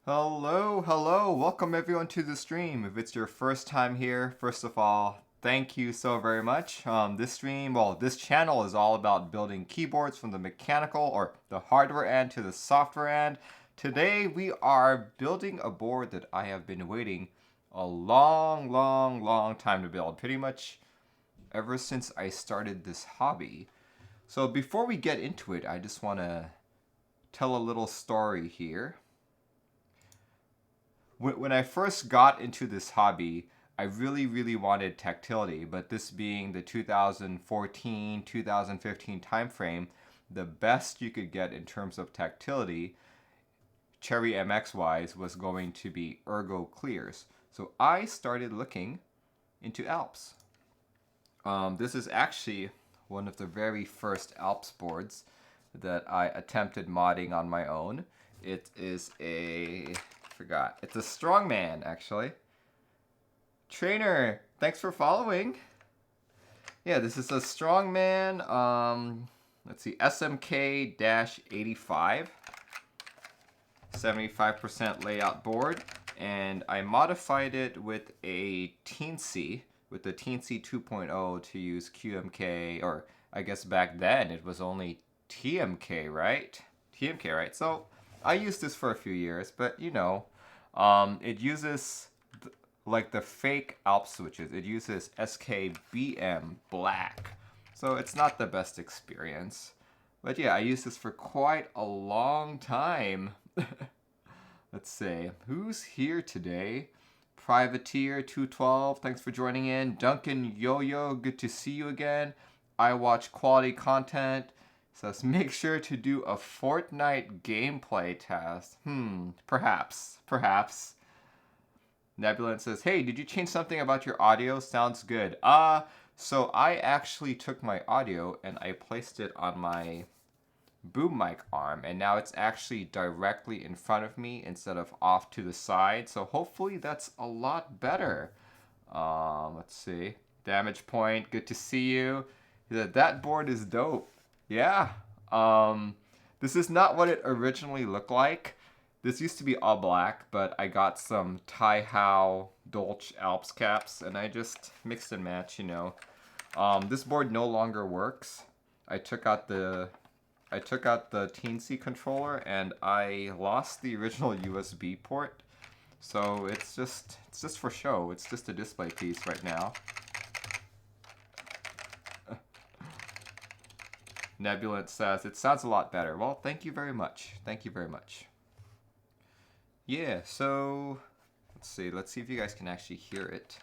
Hello, welcome everyone to the stream. If it's your first time here, first of all, thank you so very much. This channel is all about building keyboards from the mechanical or the hardware end to the software end. Today we are building a board that I have been waiting a long time to build, pretty much ever since I started this hobby. So before we get into it, I just want to tell a little story here. When I first got into this hobby, I really wanted tactility, but this being the 2014, 2015 timeframe, the best you could get in terms of tactility, Cherry MX wise, was going to be Ergo Clears. So I started looking into Alps. This is actually one of the very first Alps boards that I attempted modding on my own. It is it's a strongman, actually. Trainer, thanks for following. Yeah, this is a strongman, let's see, SMK-85. 75% layout board. And I modified it with a Teensy, with the Teensy 2.0 to use QMK, or I guess back then it was only TMK, right? TMK, right? So I used this for a few years, but you know, it uses like the fake Alps switches. It uses SKBM black, so it's not the best experience. But yeah, I used this for quite a long time. Let's see, who's here today? Privateer 212, thanks for joining in. Duncan Yo-Yo, good to see you again. I watch quality content. Says make sure to do a Fortnite gameplay test. Perhaps. Nebulan says, hey, did you change something about your audio? Sounds good. So I actually took my audio and I placed it on my boom mic arm, and now it's actually directly in front of me instead of off to the side. So hopefully that's a lot better. Let's see. Damage Point, good to see you. That board is dope. Yeah. This is not what it originally looked like. This used to be all black, but I got some Tai-Hao Dolce Alps caps, and I just mixed and matched, you know. This board no longer works. I took out the Teensy controller, and I lost the original USB port. So it's just for show. It's just a display piece right now. Nebulant says, it sounds a lot better. Well, thank you very much. Thank you very much. Yeah, so let's see if you guys can actually hear it.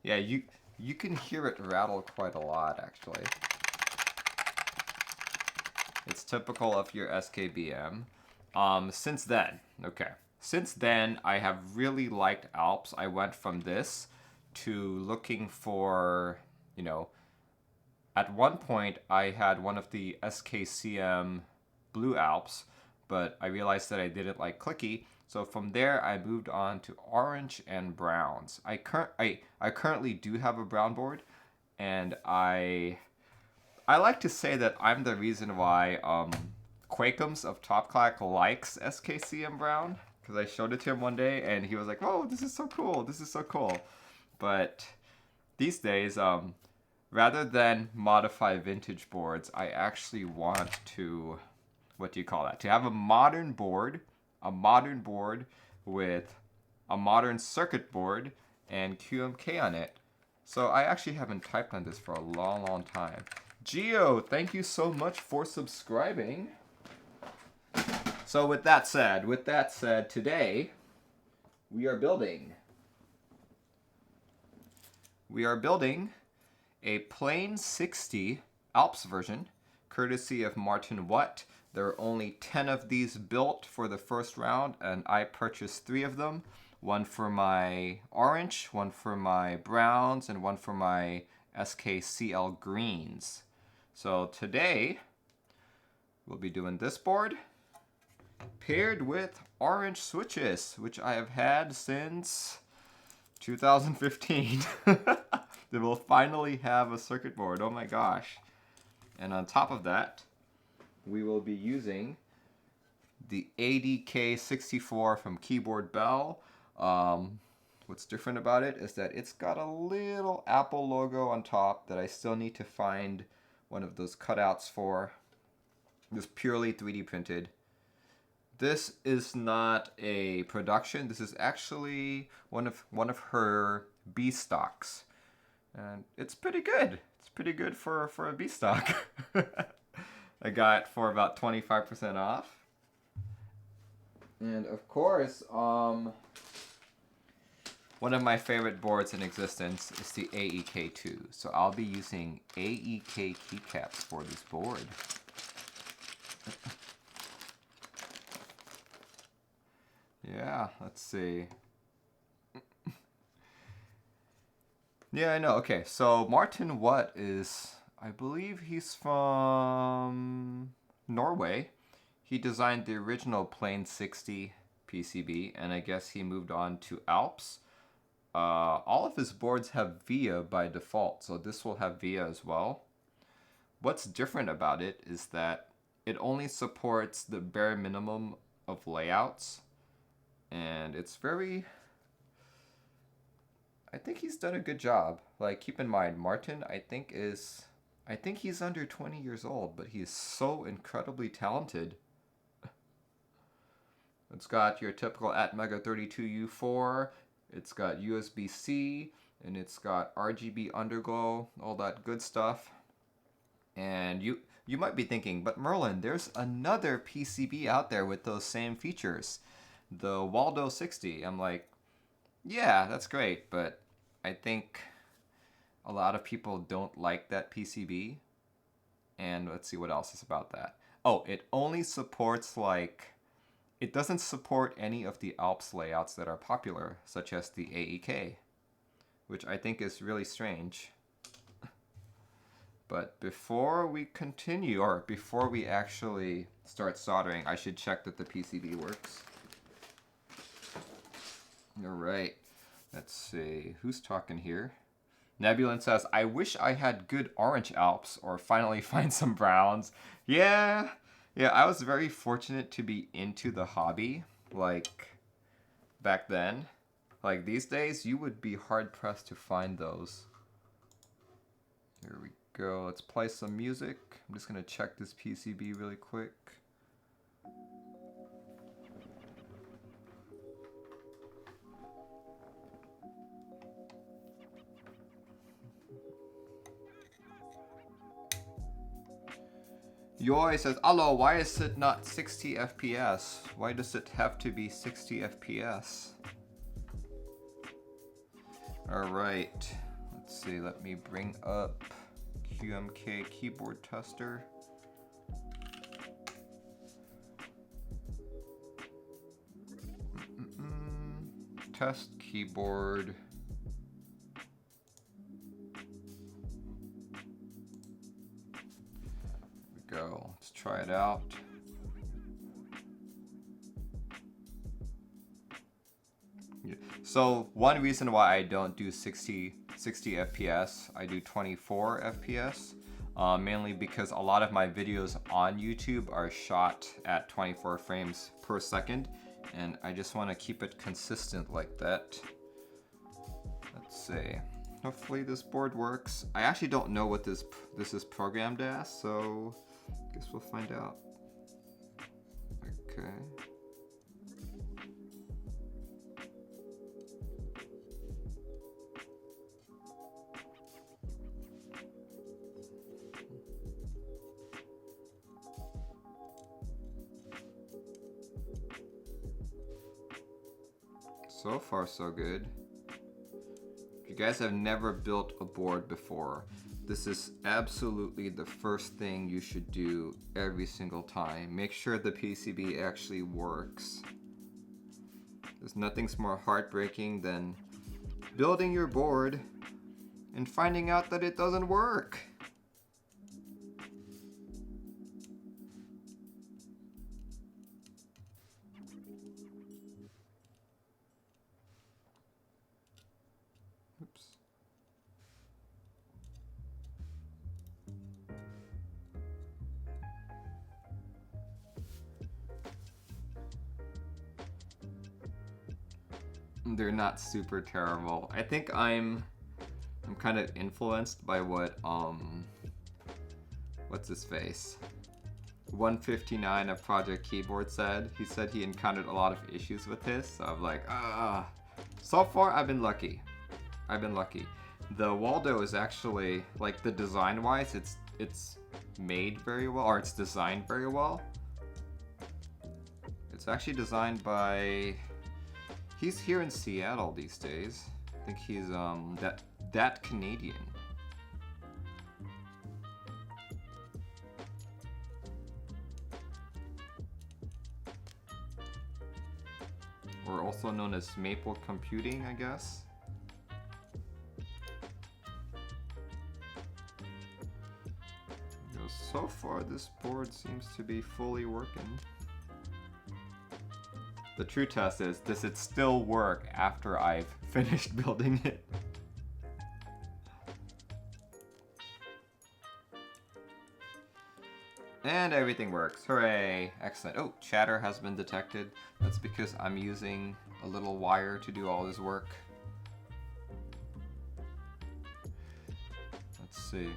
Yeah, you can hear it rattle quite a lot, actually. It's typical of your SKBM. Since then, I have really liked Alps. I went from this to looking for, you know, at one point I had one of the SKCM Blue Alps, but I realized that I didn't like clicky. So from there, I moved on to orange and browns. I currently do have a brown board, and I like to say that I'm the reason why Quakums of Top Clack likes SKCM Brown, because I showed it to him one day, and he was like, "Oh, this is so cool! This is so cool!" But these days, rather than modify vintage boards, I actually want to, to have a modern board with a modern circuit board and QMK on it. So I actually haven't typed on this for a long time. Geo, thank you so much for subscribing. So with that said, today we are building a Plain60 Alps version, courtesy of Martin Watt. There are only 10 of these built for the first round, and I purchased 3 of them. One for my orange, one for my browns, and one for my SKCL greens. So today, we'll be doing this board, paired with orange switches, which I have had since 2015. They will finally have a circuit board. Oh my gosh. And on top of that, we will be using the ADK64 from Keyboard Bell. What's different about it is that it's got a little Apple logo on top that I still need to find one of those cutouts for. It's purely 3D printed. This is not a production. This is actually one of her B stocks. And it's pretty good. It's pretty good for a B stock. I got it for about 25% off. And of course, one of my favorite boards in existence is the AEKII. So I'll be using AEK keycaps for this board. Yeah, let's see. Yeah, I know. Okay, so Martin Watt is, I believe he's from Norway. He designed the original Plain60 PCB, and I guess he moved on to Alps. All of his boards have VIA by default, so this will have VIA as well. What's different about it is that it only supports the bare minimum of layouts, and it's very... I think he's done a good job. Like, keep in mind, Martin, I think he's under 20 years old, but he is so incredibly talented. It's got your typical Atmega32U4, it's got USB-C, and it's got RGB underglow, all that good stuff. And you might be thinking, but Merlin, there's another PCB out there with those same features, the Waldo 60. I'm like, yeah, that's great, but I think a lot of people don't like that PCB. And let's see what else is about that. Oh, it only supports it doesn't support any of the Alps layouts that are popular, such as the AEK, which I think is really strange. But before we continue, or before we actually start soldering, I should check that the PCB works. All right. Let's see, who's talking here? Nebulan says, I wish I had good orange Alps or finally find some browns. Yeah, I was very fortunate to be into the hobby, like, back then. Like, these days, you would be hard-pressed to find those. Here we go. Let's play some music. I'm just going to check this PCB really quick. Yoi says, Allo, why is it not 60 FPS? Why does it have to be 60 FPS? Alright, let's see, let me bring up QMK keyboard tester. Test keyboard. Go. Let's try it out. Yeah. So one reason why I don't do 60 FPS, I do 24 FPS, mainly because a lot of my videos on YouTube are shot at 24 frames per second, and I just want to keep it consistent like that. Let's see. Hopefully this board works. I actually don't know what this is programmed as, so guess we'll find out. Okay. So far, so good. If you guys have never built a board before, this is absolutely the first thing you should do every single time. Make sure the PCB actually works. There's nothing more heartbreaking than building your board and finding out that it doesn't work. Oops. They're not super terrible. I think I'm kind of influenced by what what's his face? 159 of Project Keyboard said. He said he encountered a lot of issues with this, so I'm like, so far I've been lucky. I've been lucky. The Waldo is actually, like, the design-wise, it's made very well, or it's designed very well. It's actually designed by, he's here in Seattle these days. I think he's that Canadian. Or also known as Maple Computing, I guess. So far, this board seems to be fully working. The true test is, does it still work after I've finished building it? And everything works. Hooray! Excellent. Oh, chatter has been detected. That's because I'm using a little wire to do all this work. Let's see.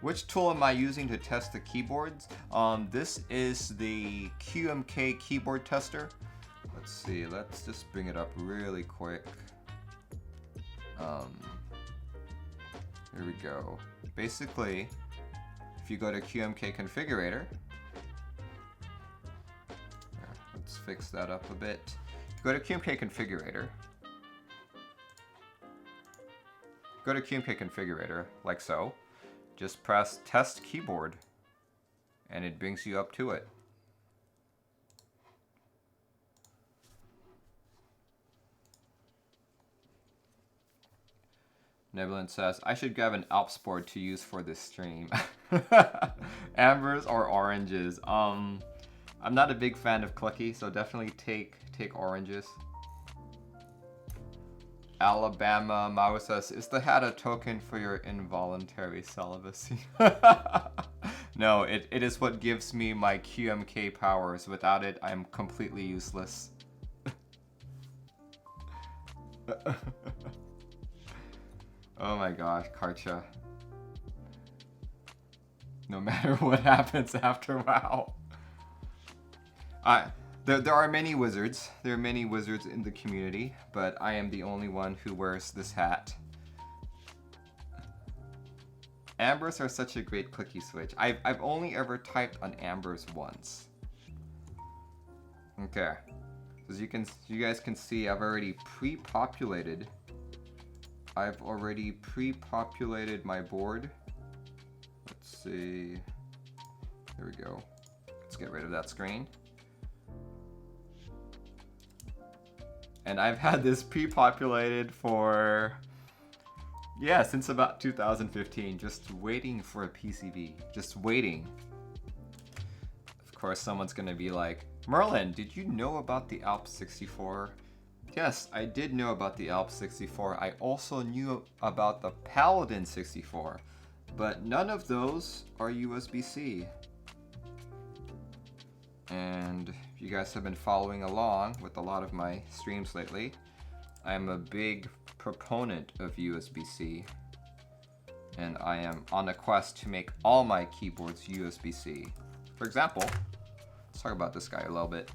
Which tool am I using to test the keyboards? This is the QMK keyboard tester. Let's see, let's just bring it up really quick. Here we go. Basically, if you go to QMK configurator, let's fix that up a bit. If you go to QMK configurator, like so. Just press test keyboard and it brings you up to it. Nebulin says, I should grab an Alps board to use for this stream. Ambers or oranges? I'm not a big fan of clicky, so definitely take oranges. Alabama Mao says, is the hat a token for your involuntary celibacy? No, it is what gives me my QMK powers. Without it, I'm completely useless. Oh my gosh, Karcha. No matter what happens after WoW. There are many wizards. There are many wizards in the community, but I am the only one who wears this hat. Ambers are such a great clicky switch. I've only ever typed on Ambers once. Okay. As you guys can see, I've already pre-populated. I've already pre-populated my board. Let's see. There we go. Let's get rid of that screen. And I've had this pre-populated for, yeah, since about 2015, just waiting for a PCB, just waiting. Of course, someone's gonna be like, Merlin, did you know about the Alps 64? Yes, I did know about the Alps 64. I also knew about the Paladin 64, but none of those are USB-C. And if you guys have been following along with a lot of my streams lately, I'm a big proponent of USB-C, and I am on a quest to make all my keyboards USB-C. For example, let's talk about this guy a little bit.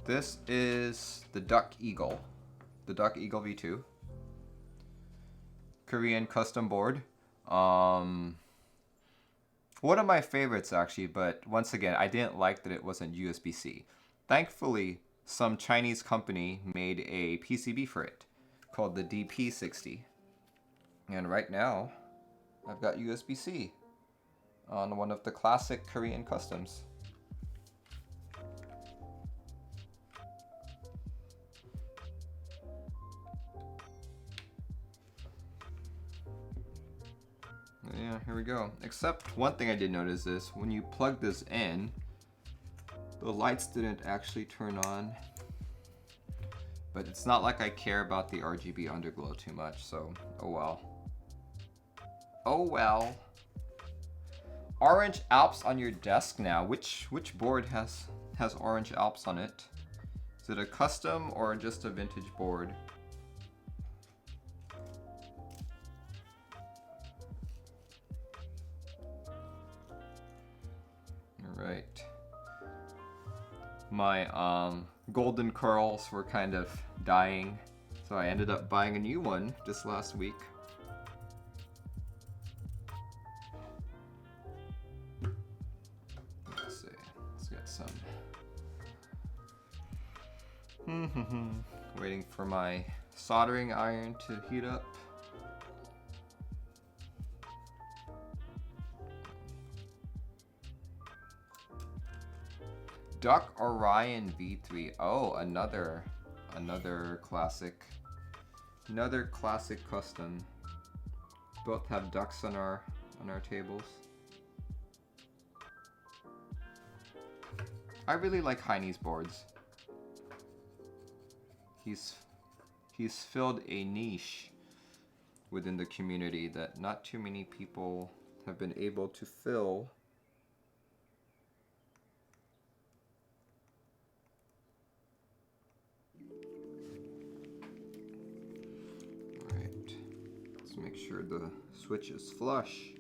This is the Duck Eagle V2, Korean custom board. One of my favorites actually, but once again, I didn't like that it wasn't USB-C. Thankfully, some Chinese company made a PCB for it called the DP60. And right now, I've got USB-C on one of the classic Korean customs. Yeah, here we go. Except one thing I did notice is when you plug this in, the lights didn't actually turn on. But it's not like I care about the RGB underglow too much, so oh well. Oh well. Orange Alps on your desk now. Which board has orange Alps on it? Is it a custom or just a vintage board? Alright. My golden curls were kind of dying, so I ended up buying a new one just last week. Let's see. Let's get some. Waiting for my soldering iron to heat up. Duck Orion V3. Oh, another classic. Another classic custom. Both have ducks on our tables. I really like Heine's boards. He's filled a niche within the community that not too many people have been able to fill. Alright, let's make sure the switch is flush.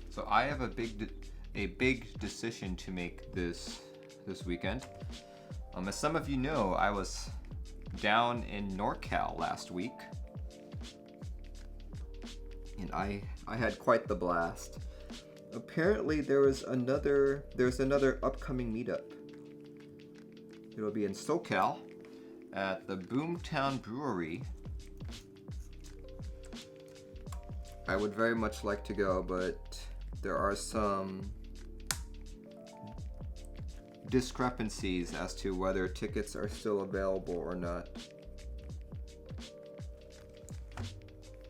So I have a big decision to make this weekend. As some of you know, I was down in NorCal last week, and I had quite the blast. Apparently there's another upcoming meetup. It'll be in SoCal at the Boomtown Brewery. I would very much like to go, but there are some discrepancies as to whether tickets are still available or not.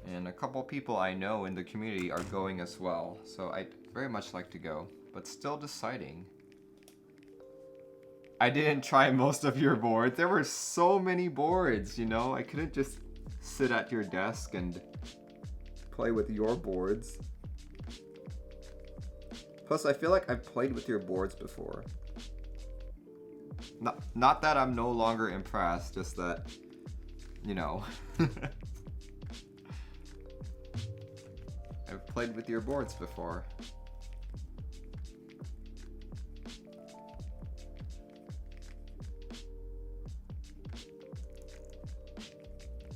And a couple people I know in the community are going as well, so I'd very much like to go, but still deciding. I didn't try most of your boards. There were so many boards, you know? I couldn't just sit at your desk and play with your boards. Plus, I feel like I've played with your boards before. Not that I'm no longer impressed, just that, you know. I've played with your boards before.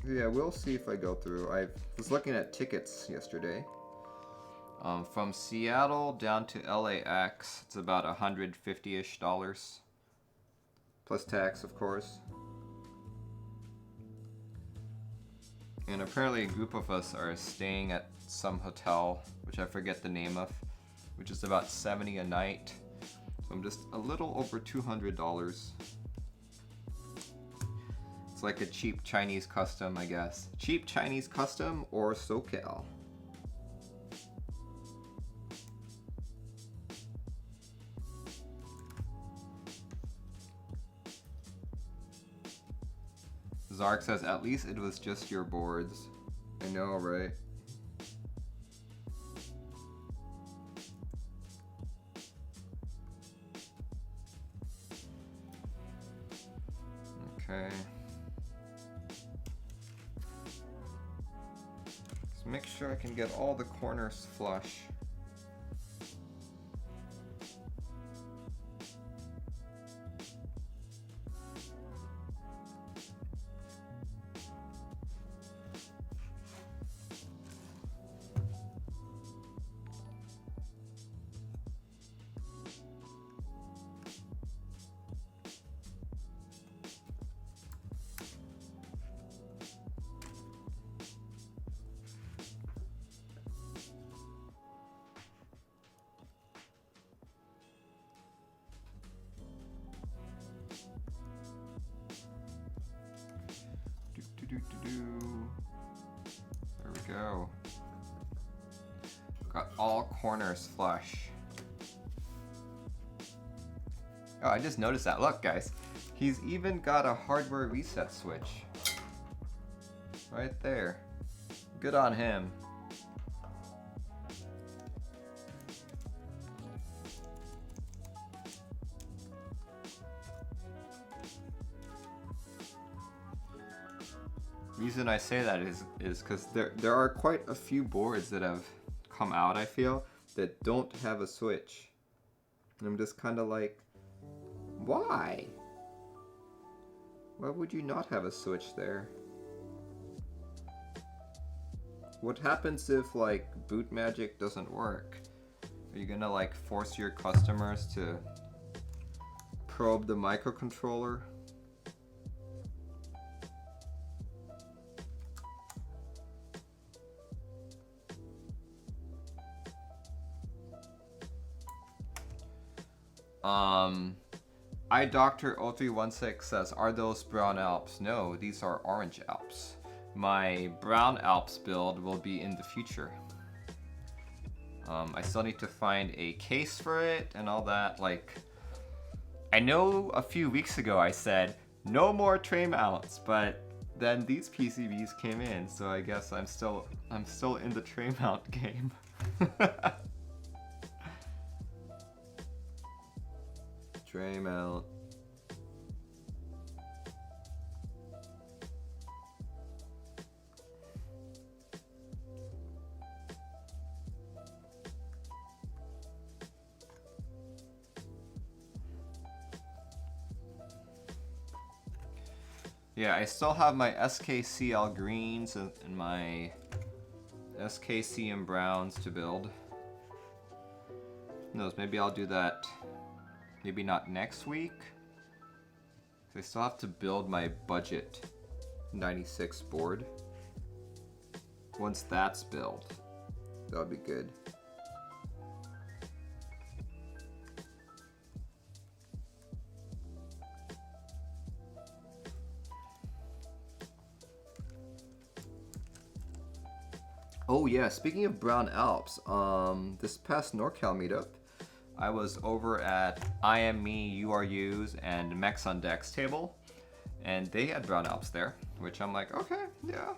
Yeah, we'll see if I go through. I was looking at tickets yesterday. From Seattle down to LAX, it's about $150-ish. Plus tax, of course. And apparently a group of us are staying at some hotel, which I forget the name of, which is about $70 a night. So I'm just a little over $200. It's like a cheap Chinese custom, I guess. Cheap Chinese custom or SoCal. Zark says, at least it was just your boards. I know, right? Okay. Let's make sure I can get all the corners flush. There we go. Got all corners flush. Oh, I just noticed that. Look, guys. He's even got a hardware reset switch. Right there. Good on him. Reason I say that is because there are quite a few boards that have come out, I feel, that don't have a switch. And I'm just kind of like, why? Why would you not have a switch there? What happens if, like, boot magic doesn't work? Are you gonna, like, force your customers to probe the microcontroller? iDoctor0316 says, are those brown Alps? No, these are orange Alps. My brown Alps build will be in the future. I still need to find a case for it and all that. Like, I know a few weeks ago I said, no more tray mounts, but then these PCBs came in, so I guess I'm still in the tray mount game. Tray mount. Yeah, I still have my SKCL greens and my SKCM browns to build. Who knows, maybe I'll do that. Maybe not next week. I still have to build my budget 96 board. Once that's built, that'll be good. Oh yeah, speaking of brown Alps, this past NorCal meetup, I was over at I Am Me, You Are Yous, and Mechs on Decks table, and they had brown Alps there, which I'm like, okay, yeah,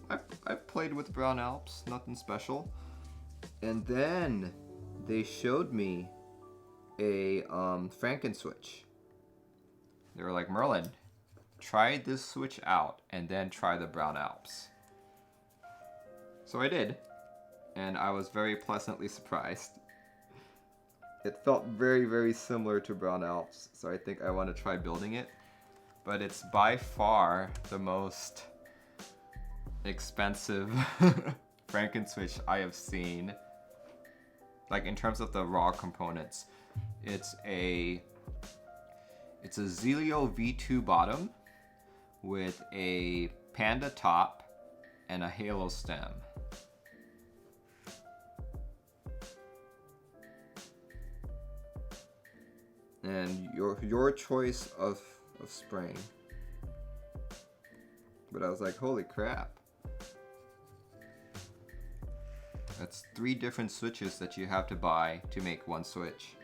I've played with brown Alps, nothing special. And then they showed me a Franken switch. They were like, Merlin, try this switch out, and then try the brown Alps. So I did, and I was very pleasantly surprised. It felt very, very similar to brown Alps, so I think I want to try building it. But it's by far the most expensive Franken switch I have seen. Like, in terms of the raw components. It's a Zelio V2 bottom with a Panda top and a Halo stem. And your choice of spring. But I was like, holy crap. That's 3 different switches that you have to buy to make one switch.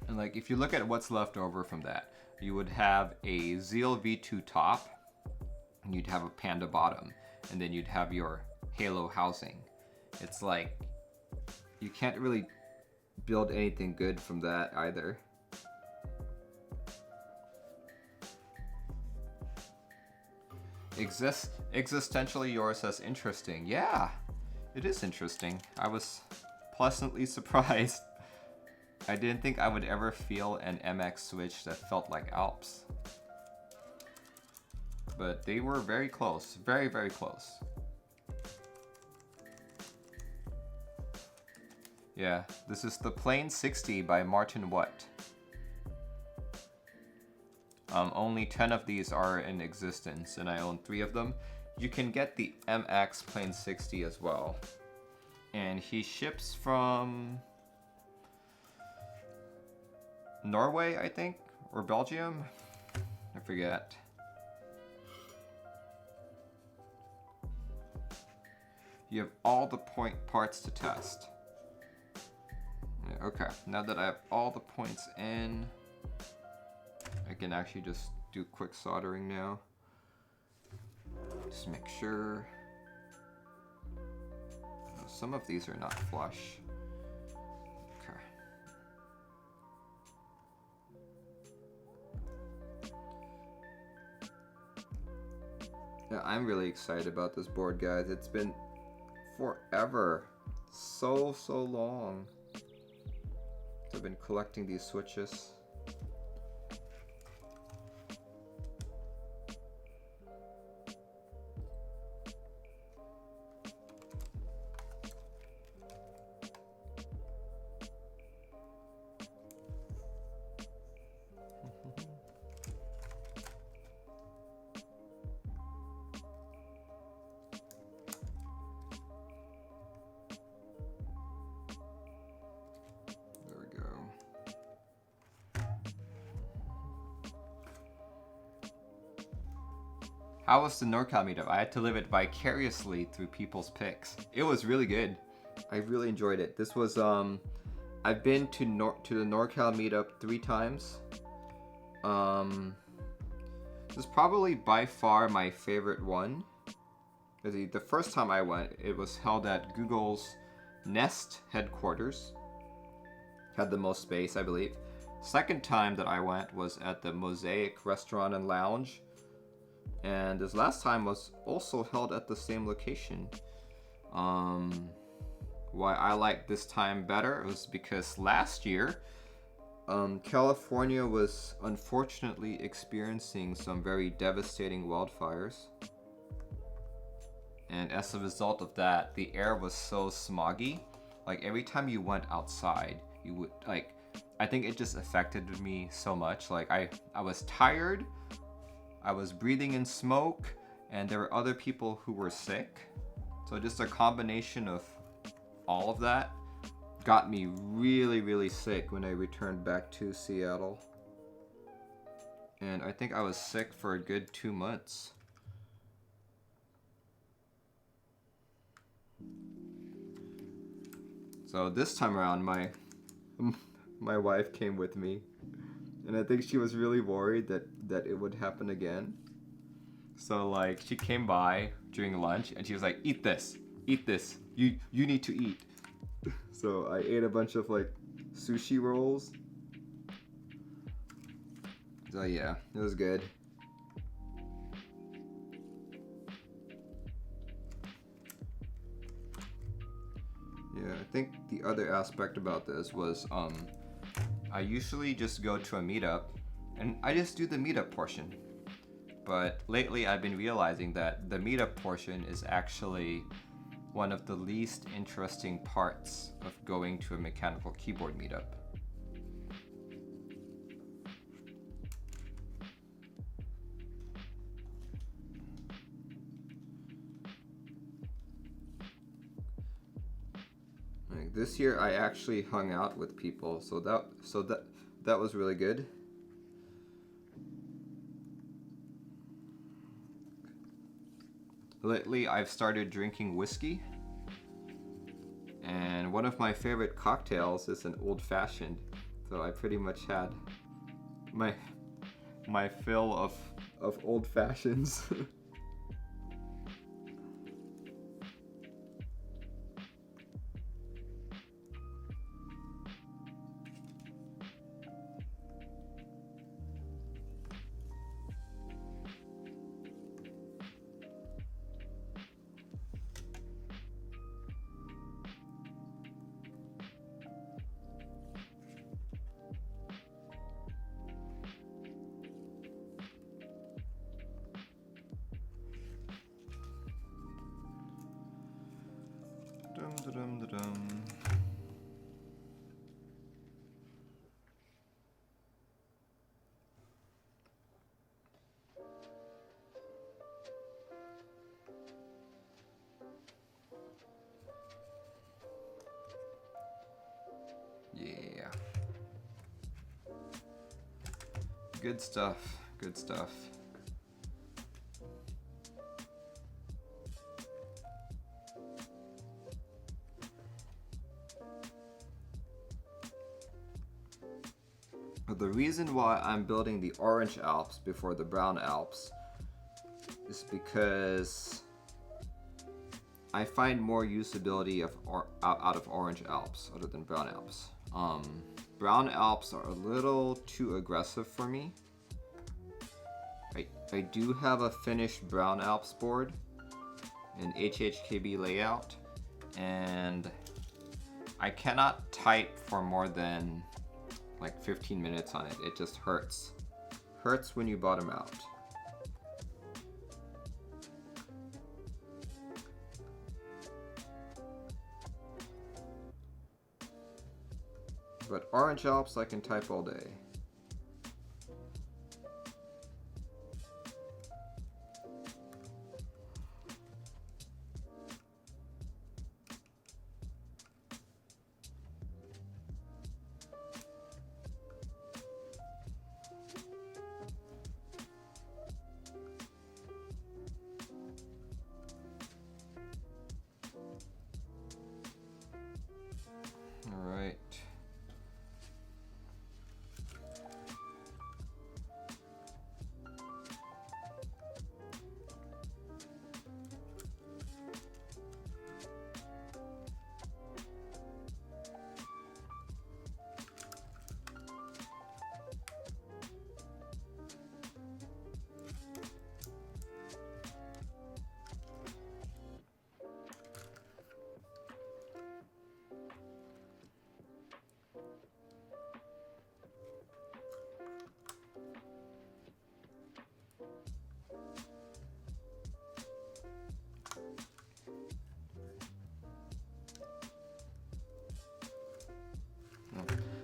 And like, if you look at what's left over from that, you would have a Zeal V2 top, and you'd have a Panda bottom, and then you'd have your Halo housing. It's like, you can't really build anything good from that either. Existentially yours says interesting. Yeah, it is interesting. I was pleasantly surprised. I didn't think I would ever feel an MX switch that felt like Alps. But they were very close, very, very close. Yeah, this is the Plain60 by Martin Watt. Only 10 of these are in existence, and I own 3 of them. You can get the MX Plain60 as well. And he ships from Norway, I think, or Belgium? I forget. You have all the parts to test. Yeah, okay, now that I have all the points in, I can actually just do quick soldering now. Just make sure. Oh, some of these are not flush. Okay. Yeah, I'm really excited about this board, guys. It's been forever. So long. I've been collecting these switches. How was the NorCal meetup? I had to live it vicariously through people's picks. It was really good. I really enjoyed it. This was I've been to the NorCal meetup 3 times. This is probably by far my favorite one. The first time I went, it was held at Google's Nest headquarters. Had the most space, I believe. Second time that I went was at the Mosaic Restaurant and Lounge. And this last time was also held at the same location. Why I like this time better was because last year, California was unfortunately experiencing some very devastating wildfires. And as a result of that, the air was so smoggy. Like every time you went outside, you would I think it just affected me so much. Like I was tired. I was breathing in smoke, and there were other people who were sick. So just a combination of all of that got me really sick when I returned back to Seattle. And I think I was sick for a good 2 months. So this time around, my wife came with me. And I think she was really worried that it would happen again. So like she came by during lunch and she was like, eat this, you need to eat. So I ate a bunch of like sushi rolls. So yeah, it was good. Yeah, I think the other aspect about this was I usually just go to a meetup and I just do the meetup portion. But lately I've been realizing that the meetup portion is actually one of the least interesting parts of going to a mechanical keyboard meetup. Like this year I actually hung out with people, so that was really good. Lately, I've started drinking whiskey, and one of my favorite cocktails is an old-fashioned. So I pretty much had my fill of old-fashions. Yeah. Good stuff. Good stuff. The reason why I'm building the orange Alps before the brown Alps is because I find more usability out of orange Alps other than brown Alps. Brown Alps are a little too aggressive for me. I do have a finished brown Alps board in HHKB layout, and I cannot type for more than like 15 minutes on it. It just hurts. Hurts when you bottom out. But orange Alps, I can type all day. All right.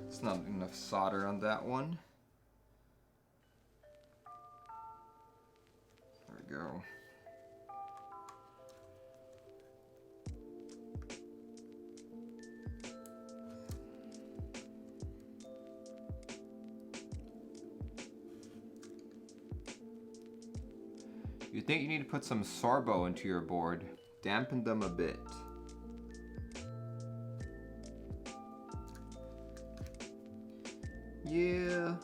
It's not enough solder on that one. There we go. You think you need to put some sorbo into your board, dampen them a bit. Yeah.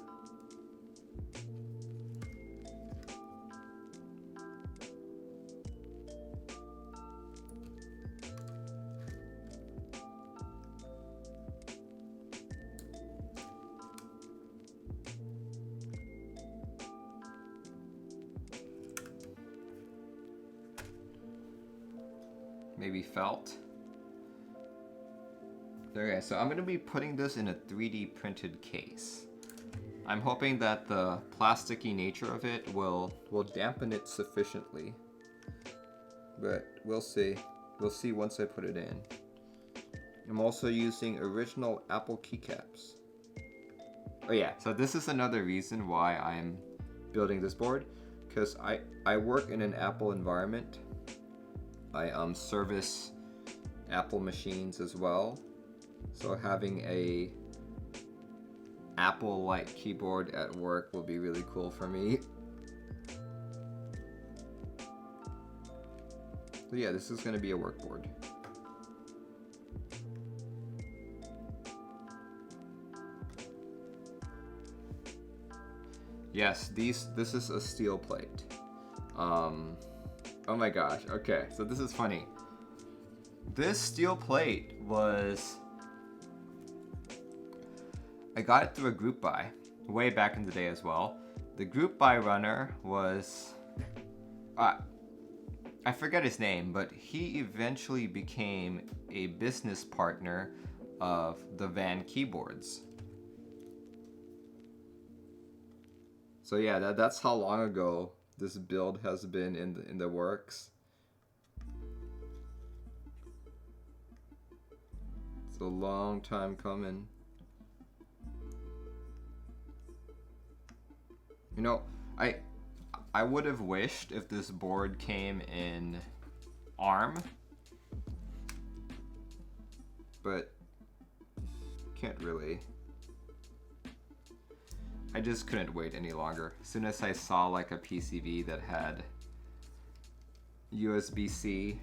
Maybe felt. Okay, so I'm going to be putting this in a 3D printed case. I'm hoping that the plasticky nature of it will dampen it sufficiently. But we'll see. We'll see once I put it in. I'm also using original Apple keycaps. Oh yeah, so this is another reason why I'm building this board, because I work in an Apple environment. I service Apple machines as well. So having a Apple-like keyboard at work will be really cool for me. So yeah, this is going to be a work board. Yes, this is a steel plate. Oh my gosh, okay, so this is funny. This steel plate was... I got it through a group buy, way back in the day as well. The group buy runner was... I forget his name, but he eventually became a business partner of the Van keyboards. So yeah, that's how long ago this build has been in the works. It's a long time coming. You know, I would have wished if this board came in ARM, but can't really. I just couldn't wait any longer. As soon as I saw like a PCB that had USB-C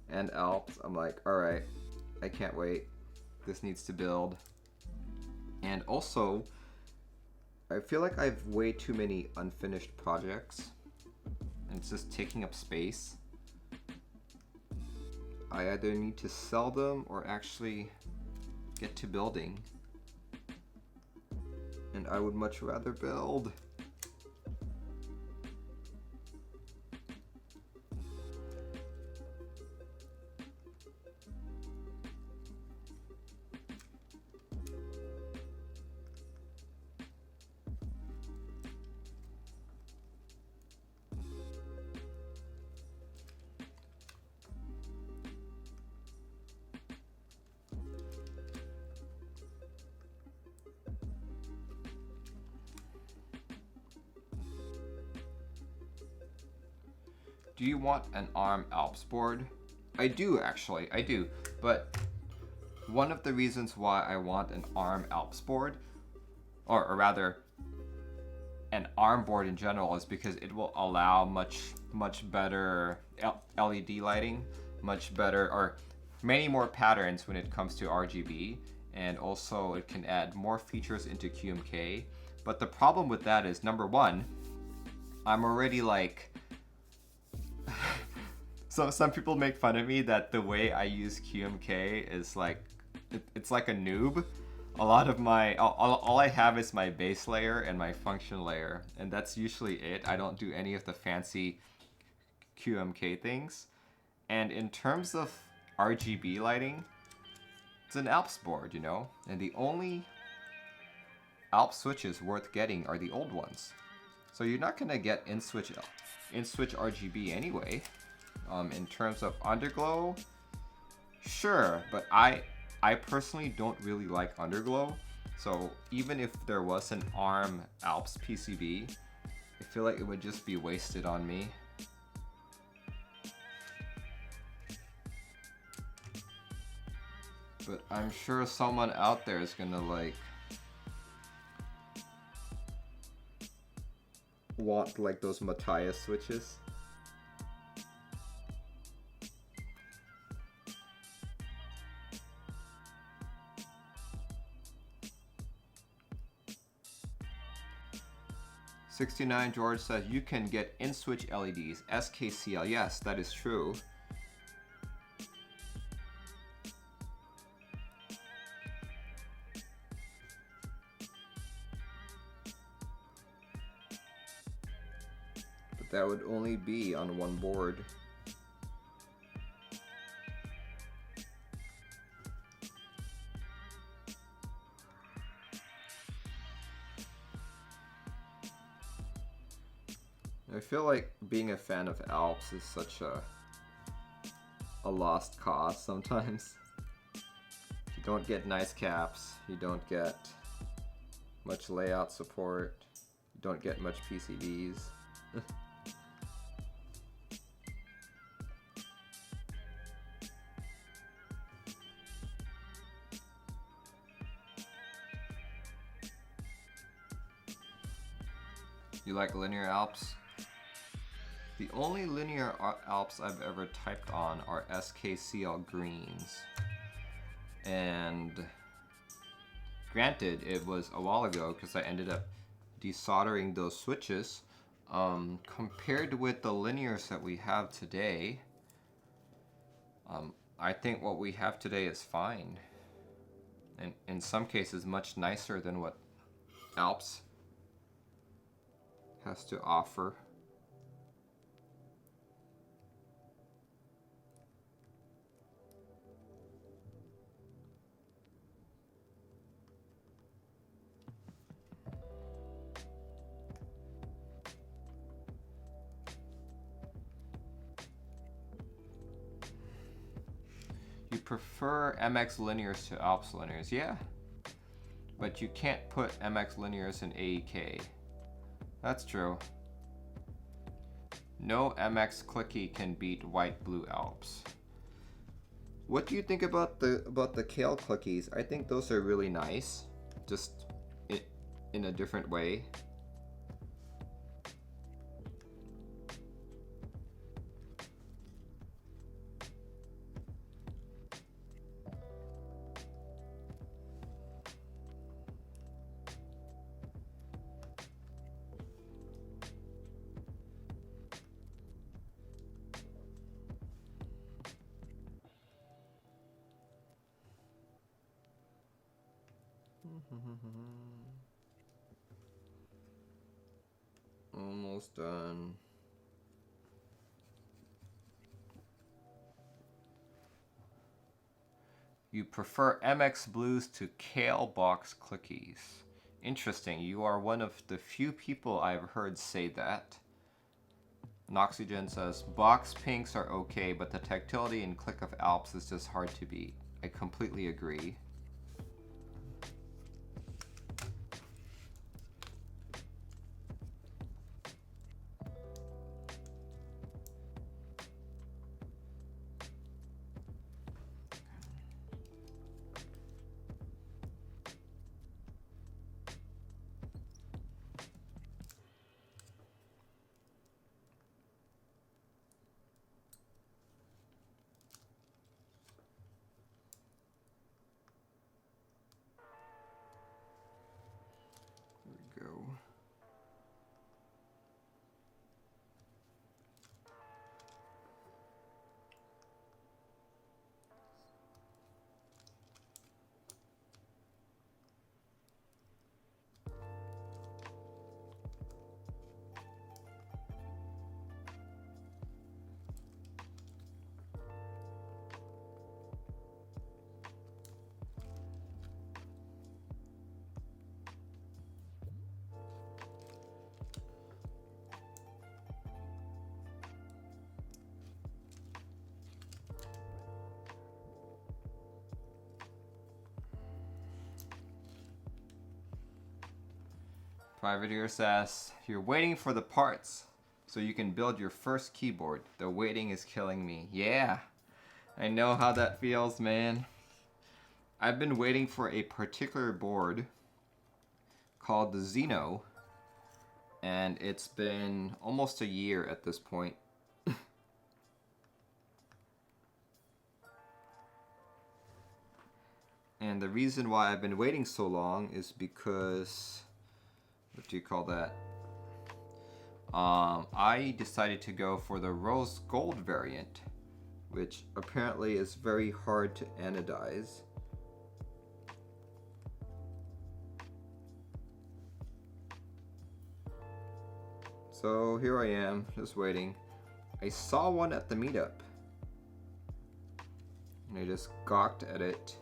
and Alps, I'm like, alright, I can't wait. This needs to build. And also, I feel like I have way too many unfinished projects, and it's just taking up space. I either need to sell them or actually get to building. And I would much rather build. Do you want an ARM Alps board? I do, actually, I do. But one of the reasons why I want an ARM Alps board, or rather, an ARM board in general, is because it will allow much better LED lighting, much better, or many more patterns when it comes to RGB, and also it can add more features into QMK. But the problem with that is, number one, I'm already like, so some people make fun of me that the way I use QMK is like, it's like a noob. A lot of my, all I have is my base layer and my function layer, and that's usually it. I don't do any of the fancy QMK things. And in terms of RGB lighting, it's an Alps board, you know? And the only Alps switches worth getting are the old ones. So you're not gonna get in-switch RGB anyway. In terms of underglow, sure, but I personally don't really like underglow. So even if there was an ARM Alps PCB, I feel like it would just be wasted on me. But I'm sure someone out there is gonna like want like those Matthias switches. '69 George says you can get in-switch LEDs, SKCL. Yes, that is true. But that would only be on one board. I feel like being a fan of Alps is such a lost cause sometimes. You don't get nice caps, you don't get much layout support, you don't get much PCBs. You like linear Alps? The only linear Alps I've ever typed on are SKCL greens. And granted, it was a while ago because I ended up desoldering those switches. Compared with the linears that we have today, I think what we have today is fine. And in some cases, much nicer than what Alps has to offer. You prefer MX linears to Alps linears, yeah. But you can't put MX linears in AEKII. That's true. No MX clicky can beat white blue Alps. What do you think about the Kale clickies? I think those are really nice, just in a different way. Almost done. You prefer MX Blues to Kale Box Clickies. Interesting. You are one of the few people I've heard say that. Noxygen says, box pinks are okay, but the tactility and click of Alps is just hard to beat. I completely agree. Go. Privateer says, you're waiting for the parts so you can build your first keyboard. The waiting is killing me. Yeah, I know how that feels, man. I've been waiting for a particular board called the Xeno, and it's been almost a year at this point. And the reason why I've been waiting so long is because, what do you call that? I decided to go for the rose gold variant, which apparently is very hard to anodize. So here I am, just waiting. I saw one at the meetup, and I just gawked at it.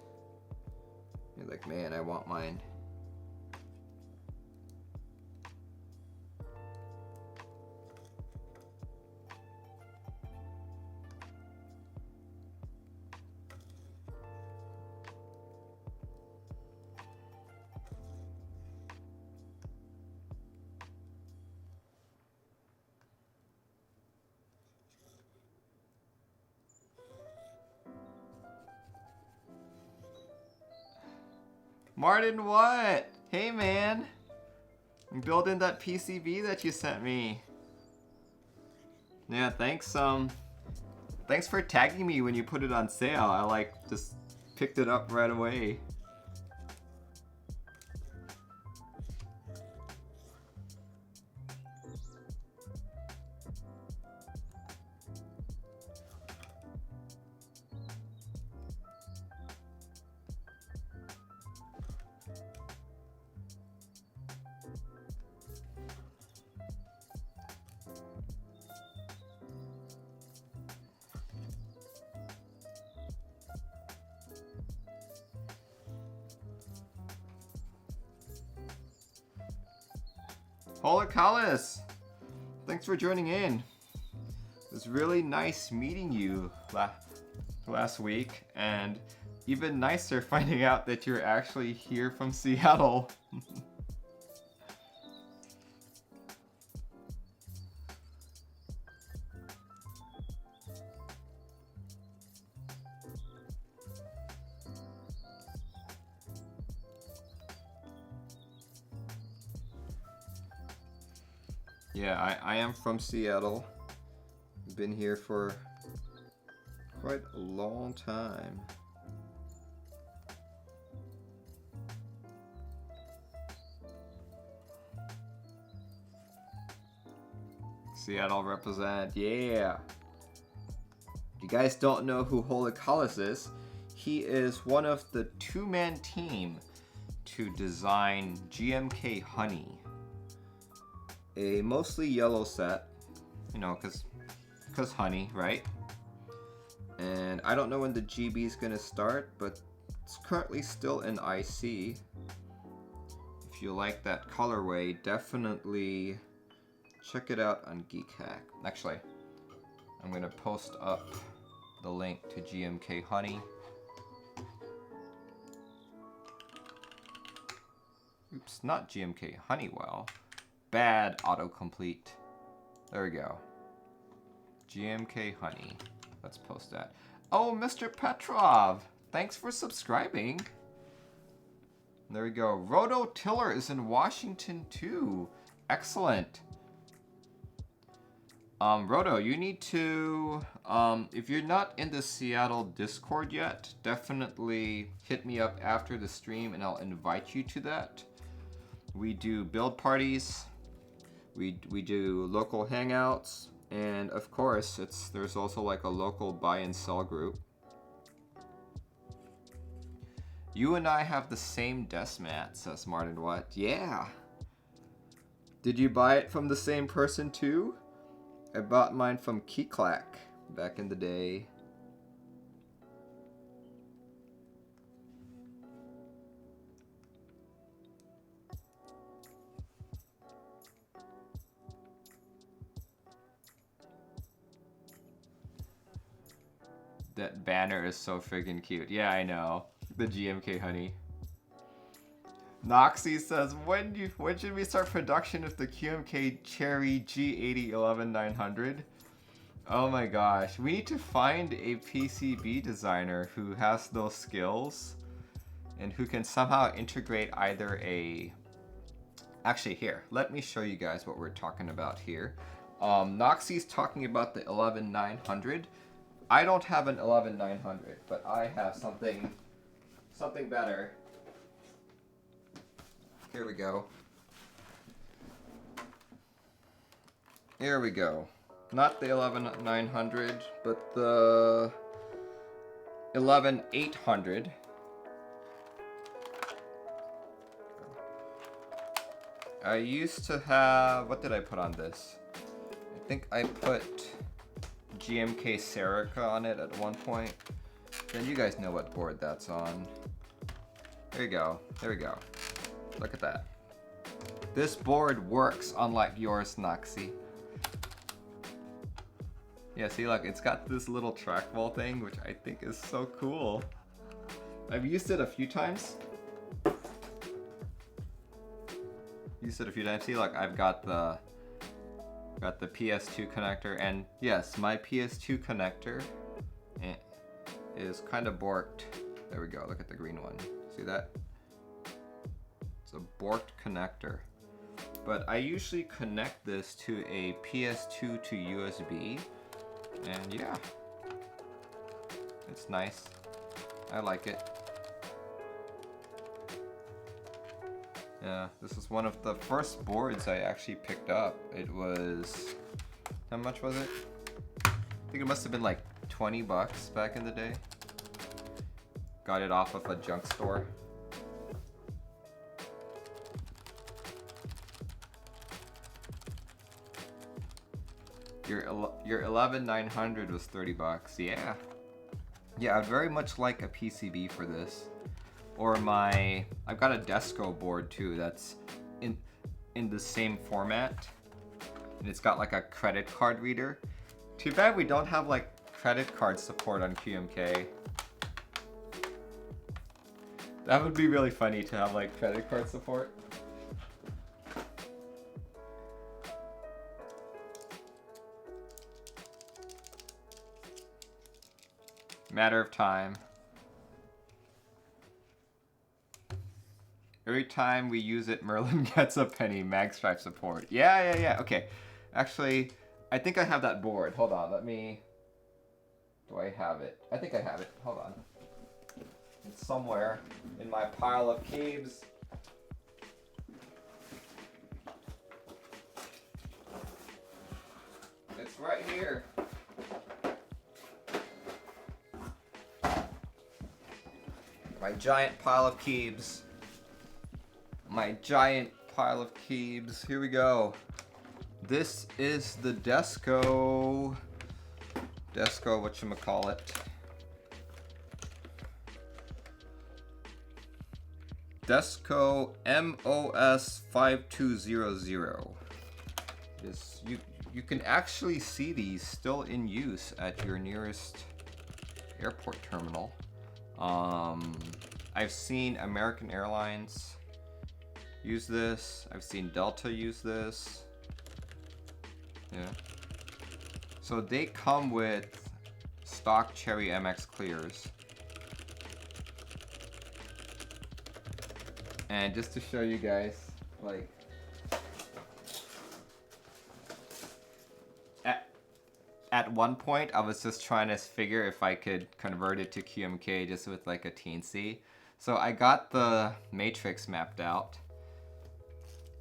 You're like, man, I want mine. Martin, what? Hey, man. I'm building that PCB that you sent me. Yeah, thanks for tagging me when you put it on sale. I just picked it up right away. Hola Kalis! Thanks for joining in. It was really nice meeting you last week, and even nicer finding out that you're actually here from Seattle. Yeah, I am from Seattle. I've been here for quite a long time. Seattle represent, yeah. If you guys don't know who Holy Collis is, he is one of the two-man team to design GMK Honey. A mostly yellow set, you know, cause honey, right? And I don't know when the GB is gonna start, but it's currently still in IC. If you like that colorway, definitely check it out on Keycaps. Actually, I'm gonna post up the link to GMK Honey. Oops, not GMK Honeywell. Bad autocomplete. There we go. GMK Honey. Let's post that. Oh, Mr. Petrov! Thanks for subscribing. There we go. Rototiller is in Washington too. Excellent. Roto, you need to, if you're not in the Seattle Discord yet, definitely hit me up after the stream and I'll invite you to that. We do build parties, we do local hangouts, and of course, there's also like a local buy and sell group. You and I have the same desk mat, says Martin Watt. Yeah. Did you buy it from the same person too? I bought mine from Keycaps back in the day. That banner is so friggin' cute. Yeah, I know. The GMK Honey. Noxy says, when should we start production of the QMK Cherry G80 11900? Oh my gosh, we need to find a PCB designer who has those skills and who can somehow integrate either a... Actually, here, let me show you guys what we're talking about here. Noxy's talking about the 11900. I don't have an 11900, but I have something better. Here we go. Here we go. Not the 11900, but the 11800. I used to have, what did I put on this? I think I put GMK Serica on it at one point. Then you guys know what board that's on. There you go. There we go. Look at that. This board works unlike yours, Noxy. Yeah, see, look, it's got this little trackball thing, which I think is so cool. I've used it a few times. See, look, I've got the PS2 connector, and yes, my PS2 connector is kind of borked. There we go. Look at the green one. See that? It's a borked connector. But I usually connect this to a PS2 to USB, and yeah, it's nice. I like it. Yeah, this is one of the first boards I actually picked up. It was, how much was it? I think it must have been like 20 bucks back in the day. Got it off of a junk store. Your 11900 was 30 bucks. Yeah. Yeah, I'd very much like a PCB for this. Or I've got a Desco board too that's in the same format. And it's got like a credit card reader. Too bad we don't have like credit card support on QMK. That would be really funny to have like credit card support. Matter of time. Every time we use it, Merlin gets a penny. Magstripe support. Yeah. Okay. Actually, I think I have that board. Hold on. Let me... Do I have it? I think I have it. Hold on. It's somewhere in my pile of keys. It's right here. My giant pile of keys. my giant pile of Keebs. Here we go. This is the Desco, whatchamacallit. Desco MOS 5200. You can actually see these still in use at your nearest airport terminal. I've seen American Airlines use this. I've seen Delta use this. Yeah. So they come with stock Cherry MX clears. And just to show you guys, like, at one point I was just trying to figure if I could convert it to QMK just with like a teensy. So I got the matrix mapped out.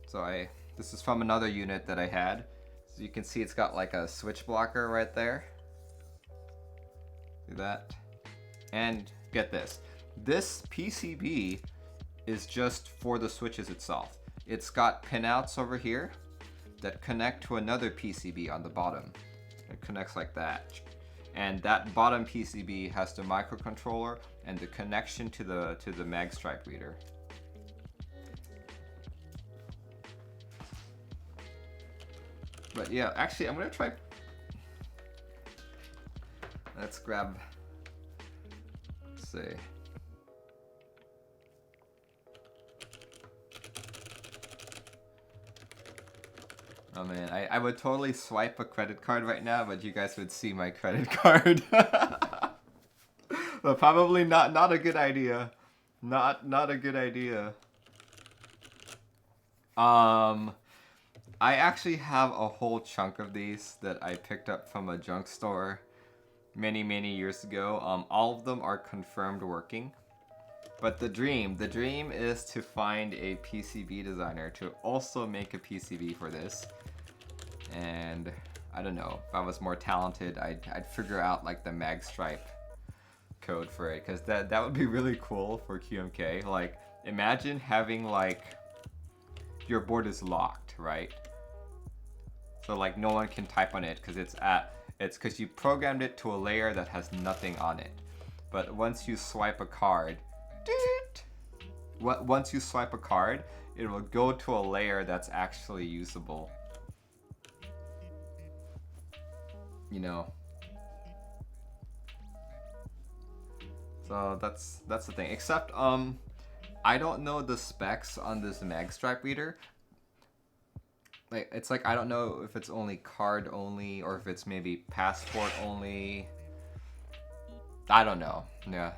So this is from another unit that I had. So you can see it's got like a switch blocker right there. See that? And get this. This PCB is just for the switches itself. It's got pinouts over here that connect to another PCB on the bottom. It connects like that. And that bottom PCB has the microcontroller and the connection to the mag stripe reader. But yeah, actually I'm gonna try. Let's grab, let's see. Oh man, I would totally swipe a credit card right now, but you guys would see my credit card. But probably not a good idea. Not a good idea. I actually have a whole chunk of these that I picked up from a junk store many years ago. All of them are confirmed working. But the dream is to find a PCB designer to also make a PCB for this. And I don't know, if I was more talented, I'd figure out like the mag stripe code for it, because that would be really cool for QMK. Like, imagine having like your board is locked, right? So like no one can type on it because it's because you programmed it to a layer that has nothing on it. But once you swipe a card, once you swipe a card, it will go to a layer that's actually usable. You know. So that's the thing. Except I don't know the specs on this mag stripe reader. Like, it's like I don't know if it's only card only or if it's maybe passport only. I don't know. Yeah.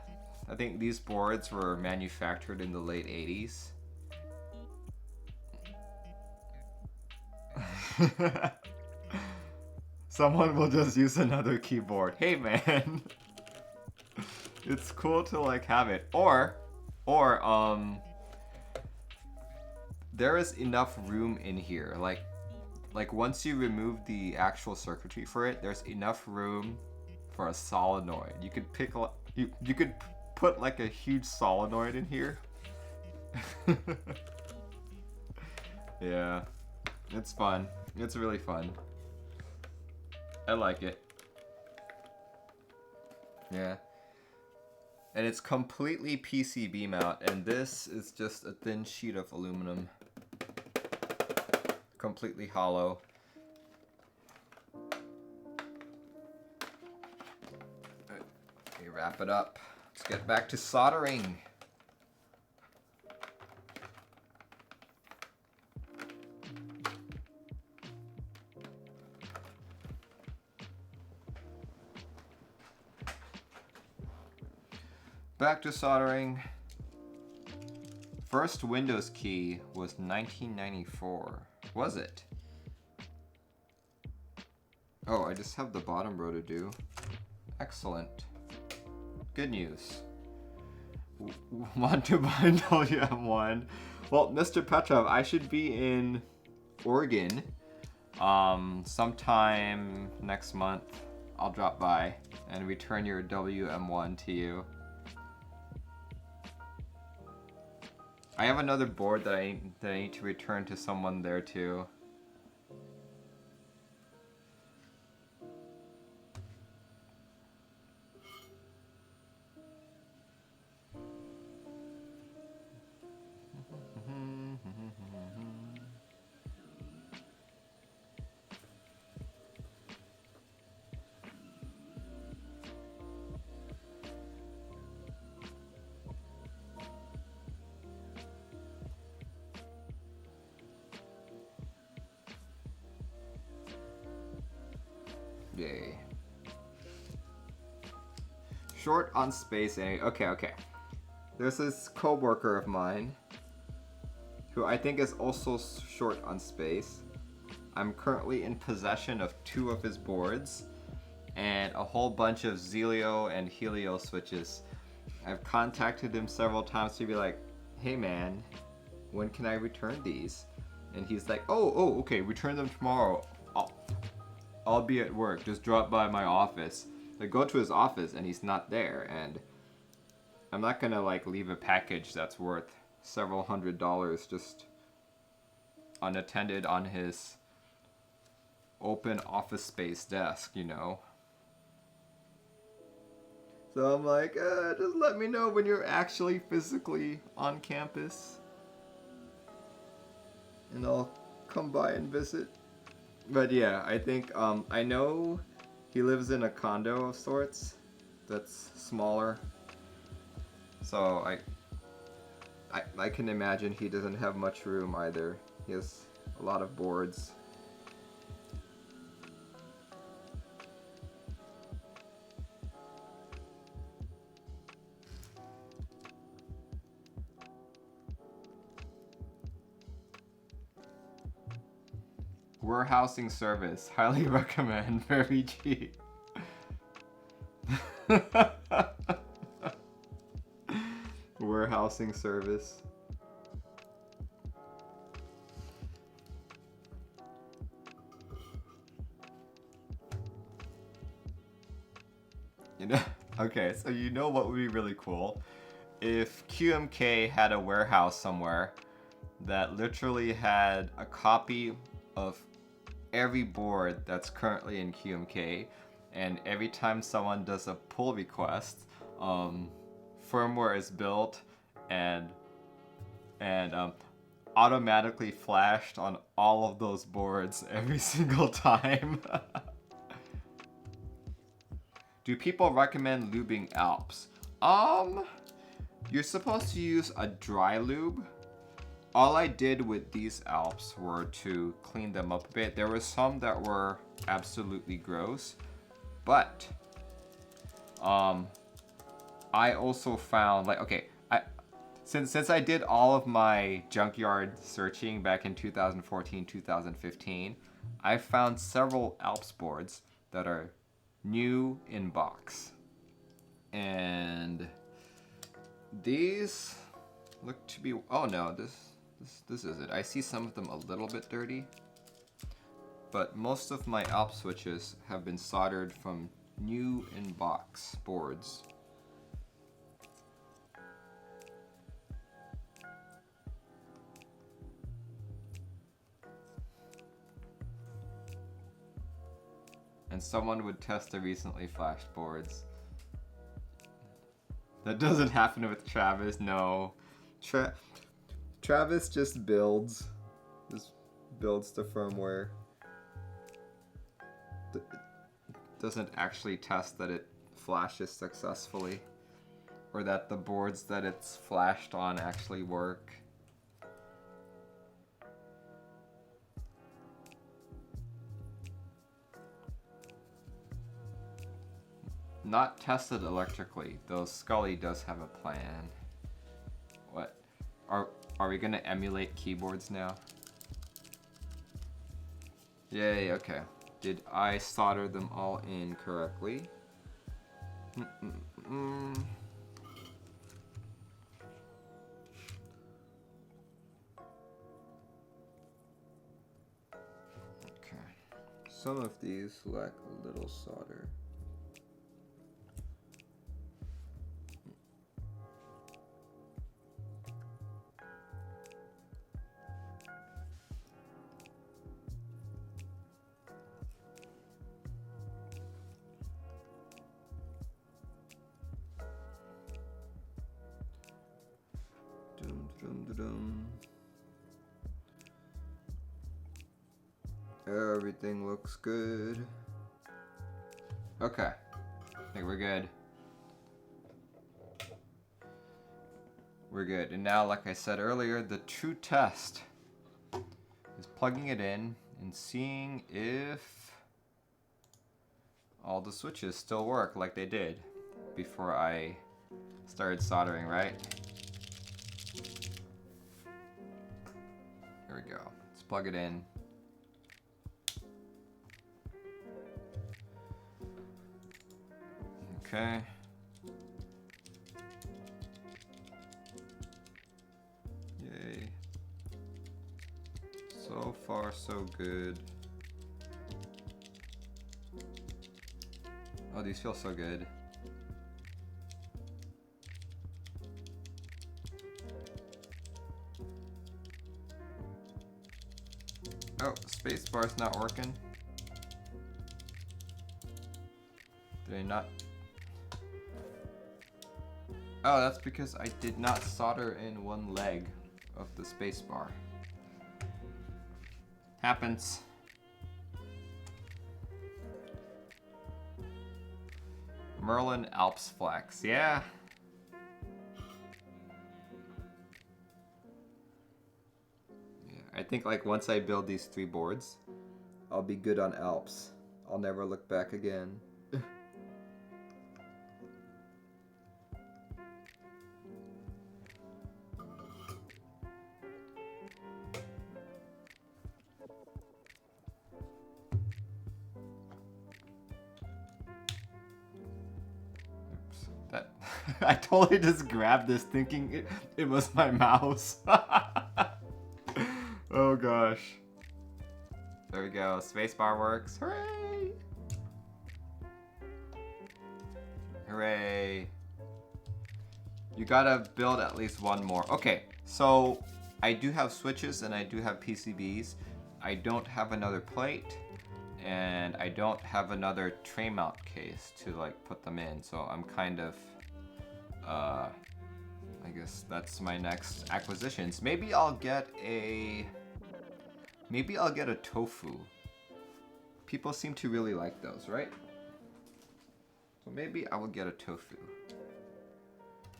I think these boards were manufactured in the late 80s. Someone will just use another keyboard. Hey man. It's cool to like have it. Or there is enough room in here. Like once you remove the actual circuitry for it, there's enough room for a solenoid. You could pick you could put like a huge solenoid in here. Yeah, it's fun. It's really fun. I like it. Yeah. And it's completely PCB mount, and this is just a thin sheet of aluminum. Completely hollow. Okay, wrap it up. Let's get back to soldering. Back to soldering. First Windows key was 1994. Was it? Oh, I just have the bottom row to do. Excellent. Good news. Want to buy WM1? Well, Mr. Petrov, I should be in Oregon sometime next month. I'll drop by and return your WM1 to you. I have another board that I need to return to someone there too. Yay. Short on space. Okay. There's this co-worker of mine who I think is also short on space. I'm currently in possession of 2 of his boards and a whole bunch of Zelio and Helio switches. I've contacted him several times to be like, hey man, when can I return these? And he's like, oh, okay, return them tomorrow. I'll be at work, just drop by my office. I go to his office and he's not there, and I'm not gonna like leave a package that's worth several $100s just unattended on his open office space desk, you know? So I'm like, just let me know when you're actually physically on campus and I'll come by and visit. But yeah, I think, I know he lives in a condo of sorts that's smaller. So I can imagine he doesn't have much room either. He has a lot of boards. Warehousing service, highly recommend, very cheap. Warehousing service. You know, okay, so you know what would be really cool? If QMK had a warehouse somewhere that literally had a copy of every board that's currently in QMK, and every time someone does a pull request, firmware is built and automatically flashed on all of those boards every single time. Do people recommend lubing Alps? You're supposed to use a dry lube. All I did with these Alps were to clean them up a bit. There were some that were absolutely gross, but I also found, like, okay, since I did all of my junkyard searching back in 2014, 2015, I found several Alps boards that are new in box, and these look to be, oh no, this is it. I see some of them a little bit dirty, but most of my Alps switches have been soldered from new in box boards. And someone would test the recently flashed boards. That doesn't happen with Travis, no. Travis just builds the firmware. Doesn't actually test that it flashes successfully, or that the boards that it's flashed on actually work. Not tested electrically, though Scully does have a plan. What? Are we gonna emulate keyboards now? Yay, okay. Did I solder them all in correctly? Okay. Some of these lack a little solder. Everything looks good. Okay, I think we're good. We're good. And now, like I said earlier, the true test is plugging it in and seeing if all the switches still work like they did before I started soldering, right? Here we go. Let's plug it in. Okay. Yay. So far, so good. Oh, these feel so good. Oh, spacebar's not working. Did I not? Oh, that's because I did not solder in one leg of the spacebar. Happens. Merlin Alps Flex, yeah. I think like once I build these 3 boards, I'll be good on Alps. I'll never look back again. That I totally just grabbed this thinking it was my mouse. Oh gosh. There we go. Spacebar works. Hooray! Hooray. You gotta build at least one more. Okay, so I do have switches and I do have PCBs. I don't have another plate and I don't have another tray mount case to like put them in. So I'm kind of, I guess that's my next acquisitions. Maybe I'll get a tofu. People seem to really like those, right? So maybe I will get a tofu.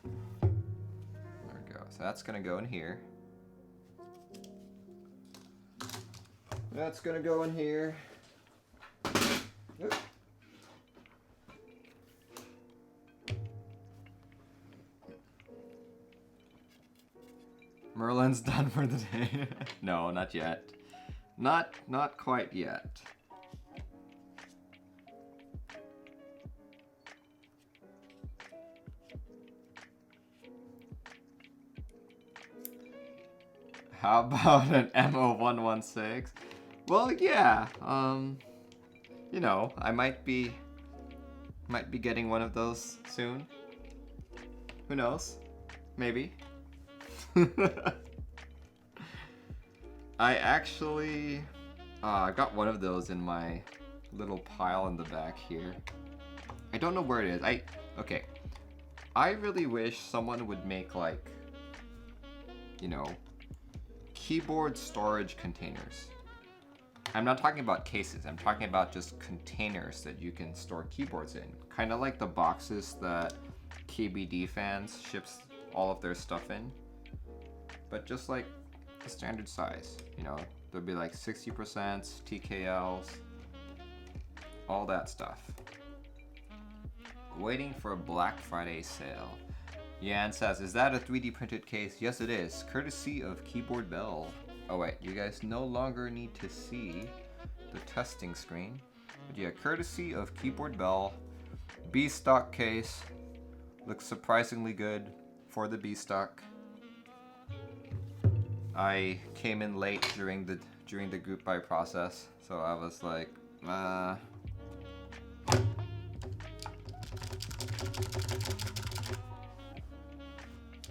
There we go. So that's gonna go in here. That's gonna go in here. Oop. Merlin's done for the day. No, not yet. Not quite yet. How about an MO116? Well, yeah. You know, I might be getting one of those soon. Who knows? Maybe. I actually got one of those in my little pile in the back here. I don't know where it is. Okay. I really wish someone would make like, you know, keyboard storage containers. I'm not talking about cases. I'm talking about just containers that you can store keyboards in. Kind of like the boxes that KBD fans ships all of their stuff in. But just like the standard size, you know, there'll be like 60%, TKLs, all that stuff. Waiting for a Black Friday sale. Yan says, is that a 3D printed case? Yes, it is, courtesy of Keyboard Bell. Oh wait, you guys no longer need to see the testing screen. But yeah, courtesy of Keyboard Bell. B-stock case. Looks surprisingly good for the B-stock. I came in late during the group buy process, so I was like,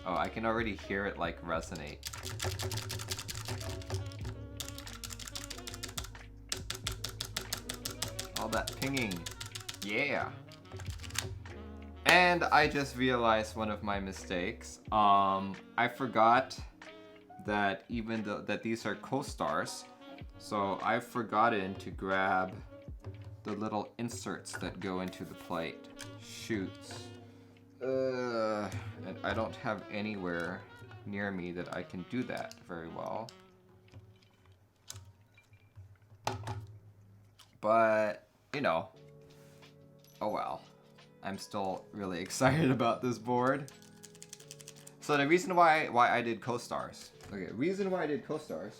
Oh, I can already hear it like resonate. All that pinging. Yeah. And I just realized one of my mistakes. I forgot that even though that these are co-stars, so I've forgotten to grab the little inserts that go into the plate. Shoots. And I don't have anywhere near me that I can do that very well. But, you know, oh well. I'm still really excited about this board. So the reason why I did co-stars. Okay, reason why I did co-stars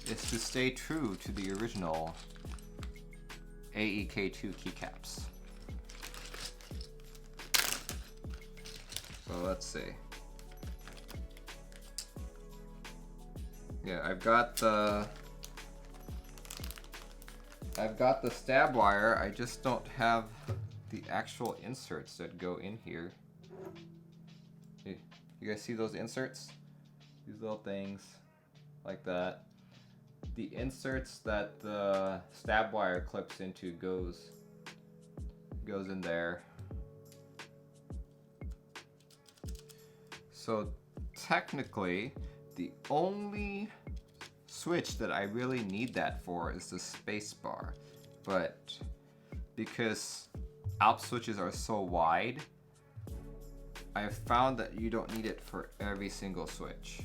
is to stay true to the original AEKII keycaps. So let's see. Yeah, I've got the stab wire. I just don't have the actual inserts that go in here. You guys see those inserts? These little things like that. The inserts that the stab wire clips into goes in there. So technically, the only switch that I really need that for is the space bar. But because Alps switches are so wide, I have found that you don't need it for every single switch.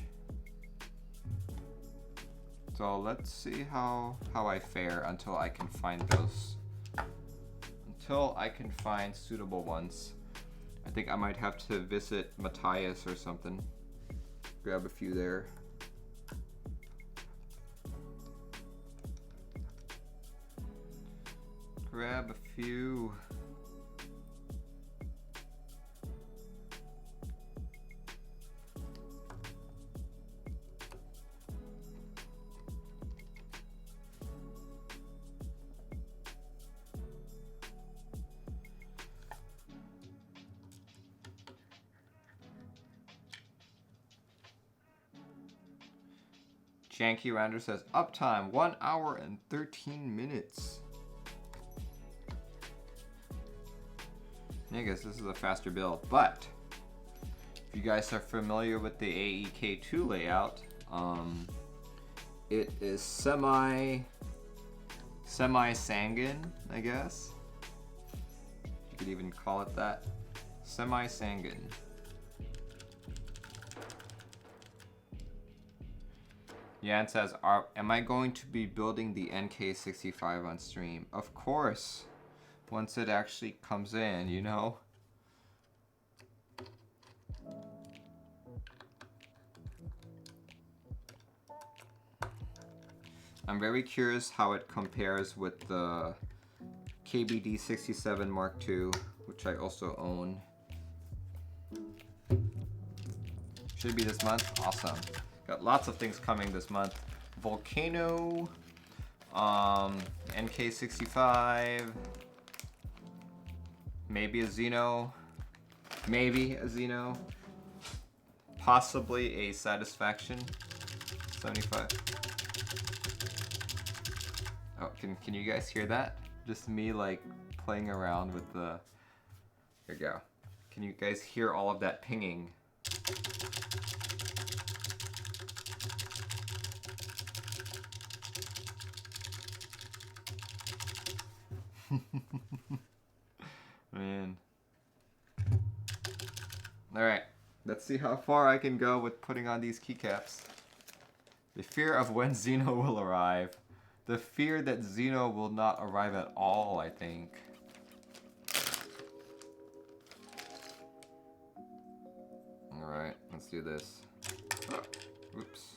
So let's see how I fare until I can find those. Until I can find suitable ones. I think I might have to visit Matthias or something. Grab a few there. Grab a few. Janky Rounder says, uptime 1 hour and 13 minutes. I guess this is a faster build, but if you guys are familiar with the AEK2 layout, it is semi-Sangan, I guess. You could even call it that. Semi-Sangan. Yan says, am I going to be building the NK65 on stream? Of course, once it actually comes in, you know? I'm very curious how it compares with the KBD67 Mark II, which I also own. Should be this month? Awesome. Got lots of things coming this month. Volcano, NK65, maybe a Xeno, possibly a Satisfaction 75. Oh, can you guys hear that? Just me like playing around with the, here we go. Can you guys hear all of that pinging? Man. Alright, let's see how far I can go with putting on these keycaps. The fear of when Xeno will arrive. The fear that Xeno will not arrive at all, I think. Alright, let's do this. Oh, oops.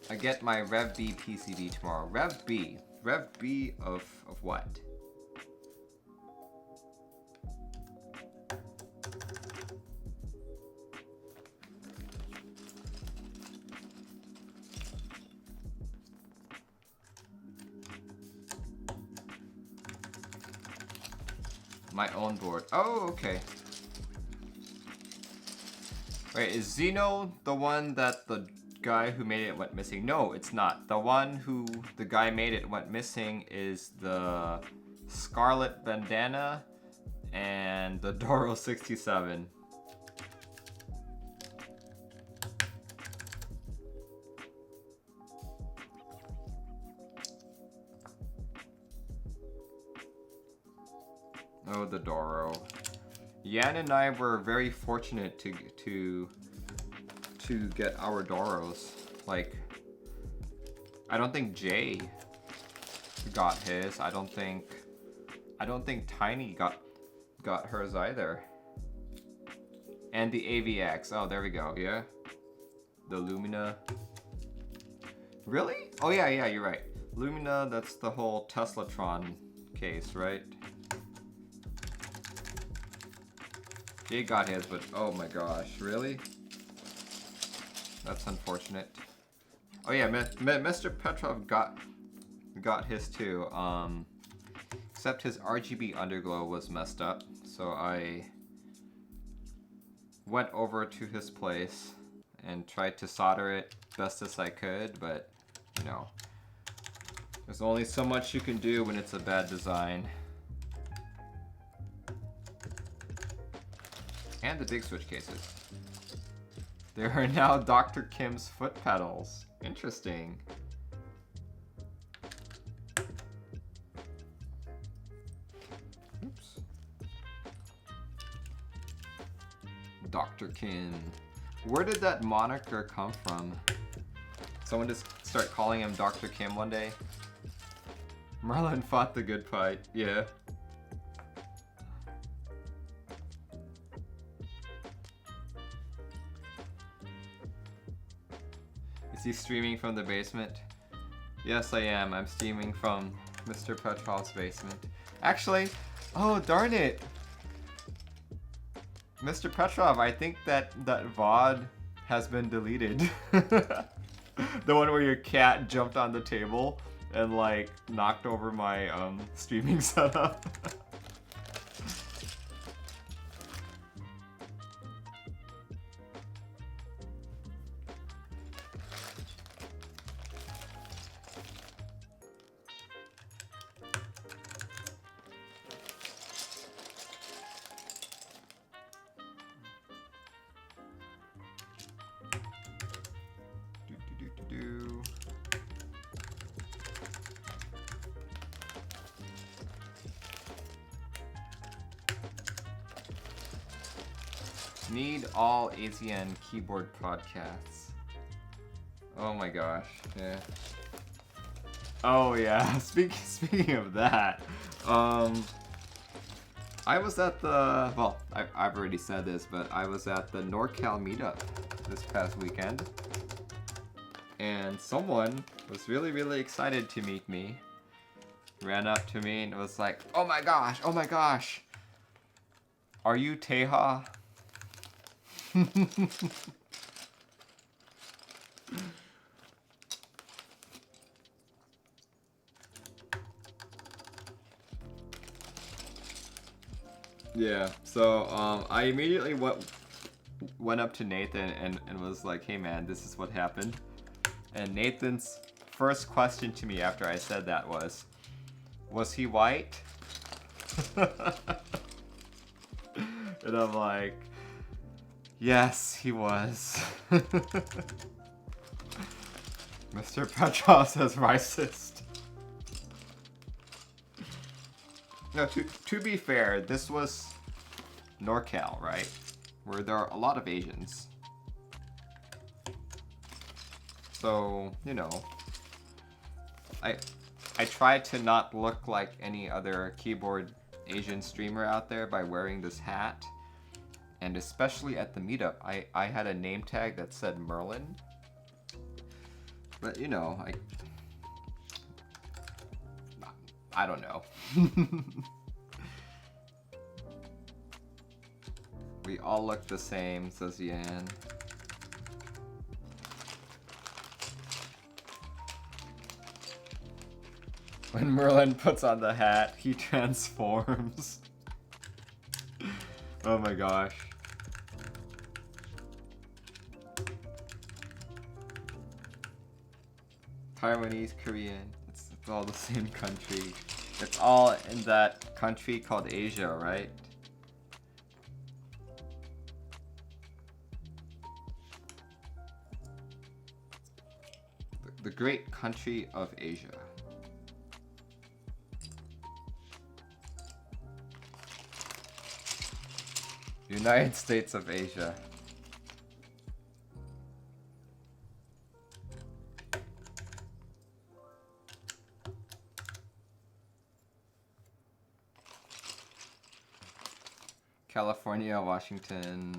I get my Rev B PCB tomorrow. Rev B of what? My own board. Oh, okay. Wait, is Xeno the one that the guy who made it went missing. No, it's not. The one who the guy made it went missing is the Scarlet Bandana and the Doro 67. Oh, the Doro. Yan and I were very fortunate to get our Doros. Like, I don't think Jay got his. I don't think Tiny got hers either. And the AVX. Oh, there we go. Yeah. The Lumina. Really? Oh yeah, you're right. Lumina, that's the whole Teslatron case, right? Jay got his, but oh my gosh, really? That's unfortunate. Oh yeah, Mr. Petrov got his too. Except his RGB underglow was messed up, so I went over to his place and tried to solder it best as I could, but you know, there's only so much you can do when it's a bad design. And the big switch cases. There are now Dr. Kim's foot pedals. Interesting. Oops. Dr. Kim. Where did that moniker come from? Someone just start calling him Dr. Kim one day? Merlin fought the good fight. Yeah. Is he streaming from the basement? Yes, I am. I'm streaming from Mr. Petrov's basement. Actually, oh darn it! Mr. Petrov, I think that VOD has been deleted. The one where your cat jumped on the table and like knocked over my streaming setup. Need all AZN keyboard podcasts. Oh my gosh, yeah. Oh yeah, speaking of that, I was at the, well, I've already said this, but I was at the NorCal meetup this past weekend. And someone was really excited to meet me. Ran up to me and was like, oh my gosh, are you Teja? Yeah, so I immediately went up to Nathan and was like, hey man, this is what happened. And Nathan's first question to me after I said that was he white? And I'm like, yes, he was. Mr. Petrov says racist. No, to be fair, this was NorCal, right? Where there are a lot of Asians. So, you know, I tried to not look like any other keyboard Asian streamer out there by wearing this hat. And especially at the meetup, I had a name tag that said Merlin. But, you know, I don't know. We all look the same, says Yan. When Merlin puts on the hat, he transforms. Oh my gosh. Taiwanese, Korean. It's all the same country. It's all in that country called Asia, right? The great country of Asia. United States of Asia. California, Washington.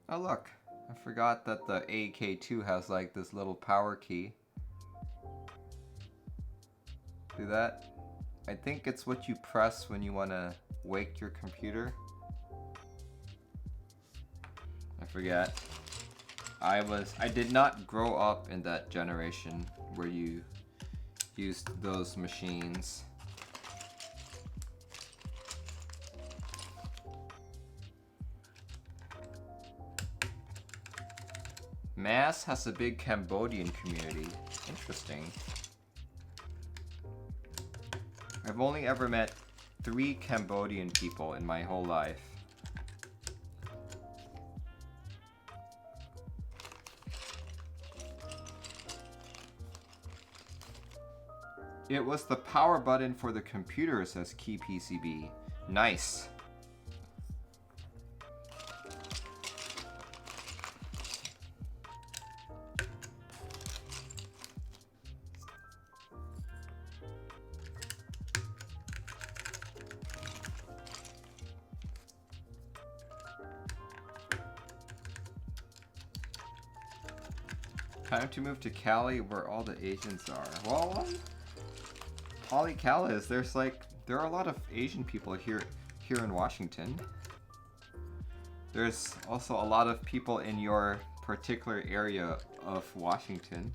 Oh look, I forgot that the AEKII has like this little power key. Do that? I think it's what you press when you want to wake your computer. I forget. I did not grow up in that generation where you used those machines. Mass has a big Cambodian community. Interesting. I've only ever met 3 Cambodian people in my whole life. It was the power button for the computer, says KeyPCB. Nice. Time to move to Cali where all the Asians are. Well, AEKII, there are a lot of Asian people here in Washington. There's also a lot of people in your particular area of Washington.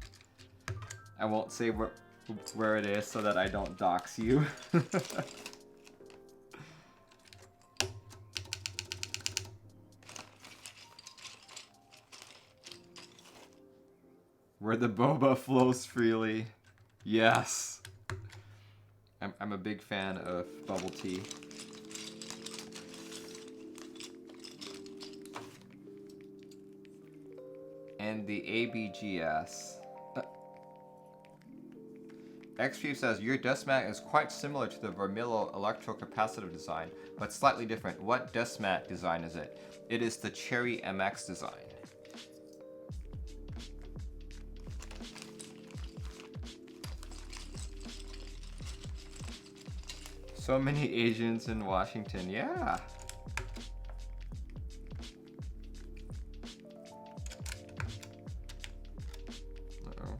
I won't say where it is so that I don't dox you. Where the boba flows freely. Yes. I'm a big fan of bubble tea. And the ABGS. Xtreme says, your desk mat is quite similar to the Vermillo electrocapacitive design, but slightly different. What desk mat design is it? It is the Cherry MX design. So many Asians in Washington, yeah. Uh-oh.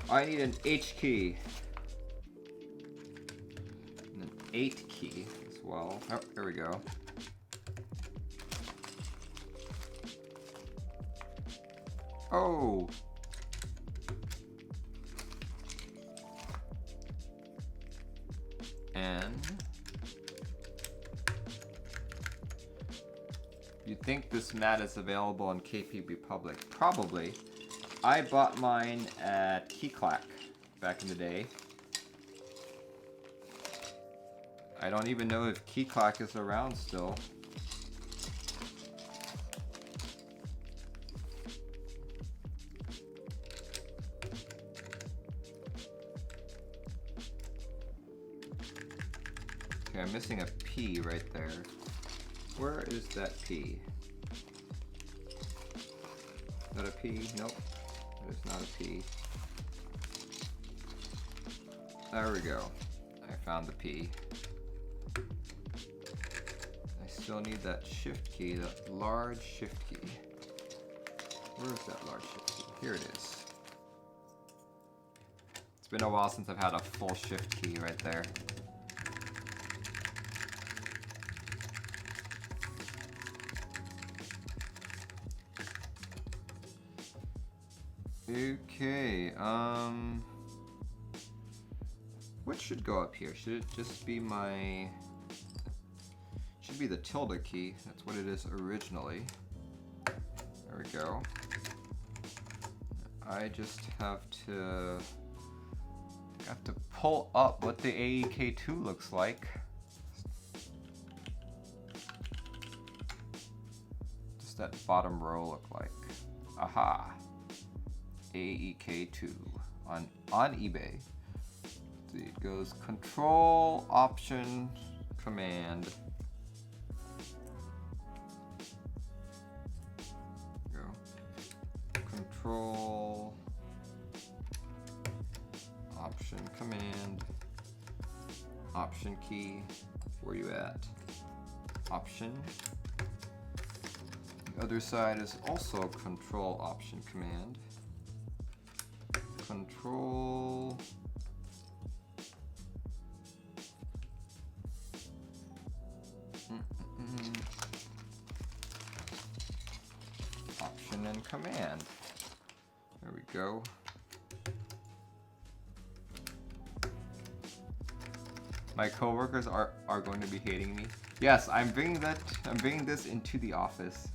I need an H key. And an 8 key as well. Oh, there we go. Oh! And you think this mat is available on KPB Public? Probably. I bought mine at Keycaps back in the day. I don't even know if Keycaps is around still. Okay, I'm missing a P right there. Where is that P? Is that a P? Nope. That is not a P. There we go. I found the P. I still need that shift key, that large shift key. Where is that large shift key? Here it is. It's been a while since I've had a full shift key right there. Okay, what should go up here? Should it just be my should be the tilde key. That's what it is originally. There we go. I just have to pull up what the AEK2 looks like. Does that bottom row look like? Aha. AEK2 on eBay. See, it goes Control, Option, Command. Go. Control, Option, Command, Option key. Where you at? Option. The other side is also Control, Option, Command. Control. Option and Command. There we go. My coworkers are going to be hating me. Yes, I'm bringing this into the office.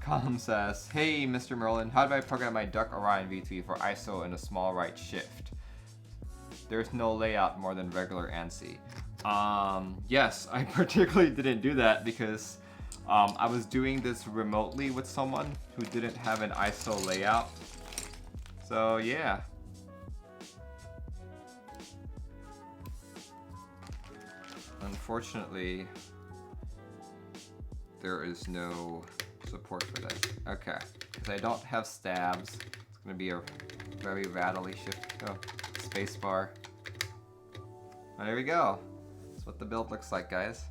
.com says, hey Mr. Merlin, how do I program my Duck Orion V3 for ISO in a small right shift? There's no layout more than regular ANSI. Yes, I particularly didn't do that because I was doing this remotely with someone who didn't have an ISO layout. So yeah. Unfortunately, there is no support for that. Okay, because I don't have stabs. It's gonna be a very rattly shift. Oh, spacebar. Oh, there we go. That's what the build looks like, guys.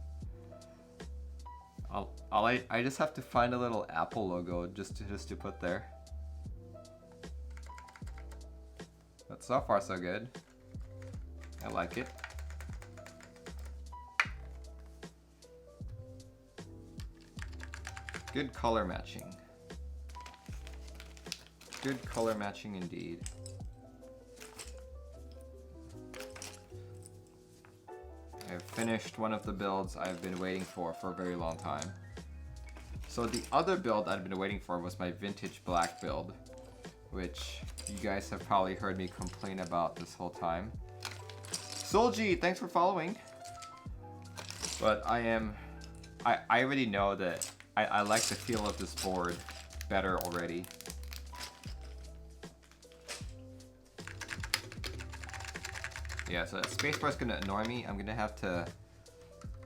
I just have to find a little Apple logo just to put there. But so far so good. I like it. Good color matching. Good color matching indeed. I've finished one of the builds I've been waiting for a very long time. So the other build I'd been waiting for was my vintage black build, which you guys have probably heard me complain about this whole time. Solji, thanks for following. But I already know that I like the feel of this board better already. Yeah, so that spacebar is gonna annoy me. I'm gonna have to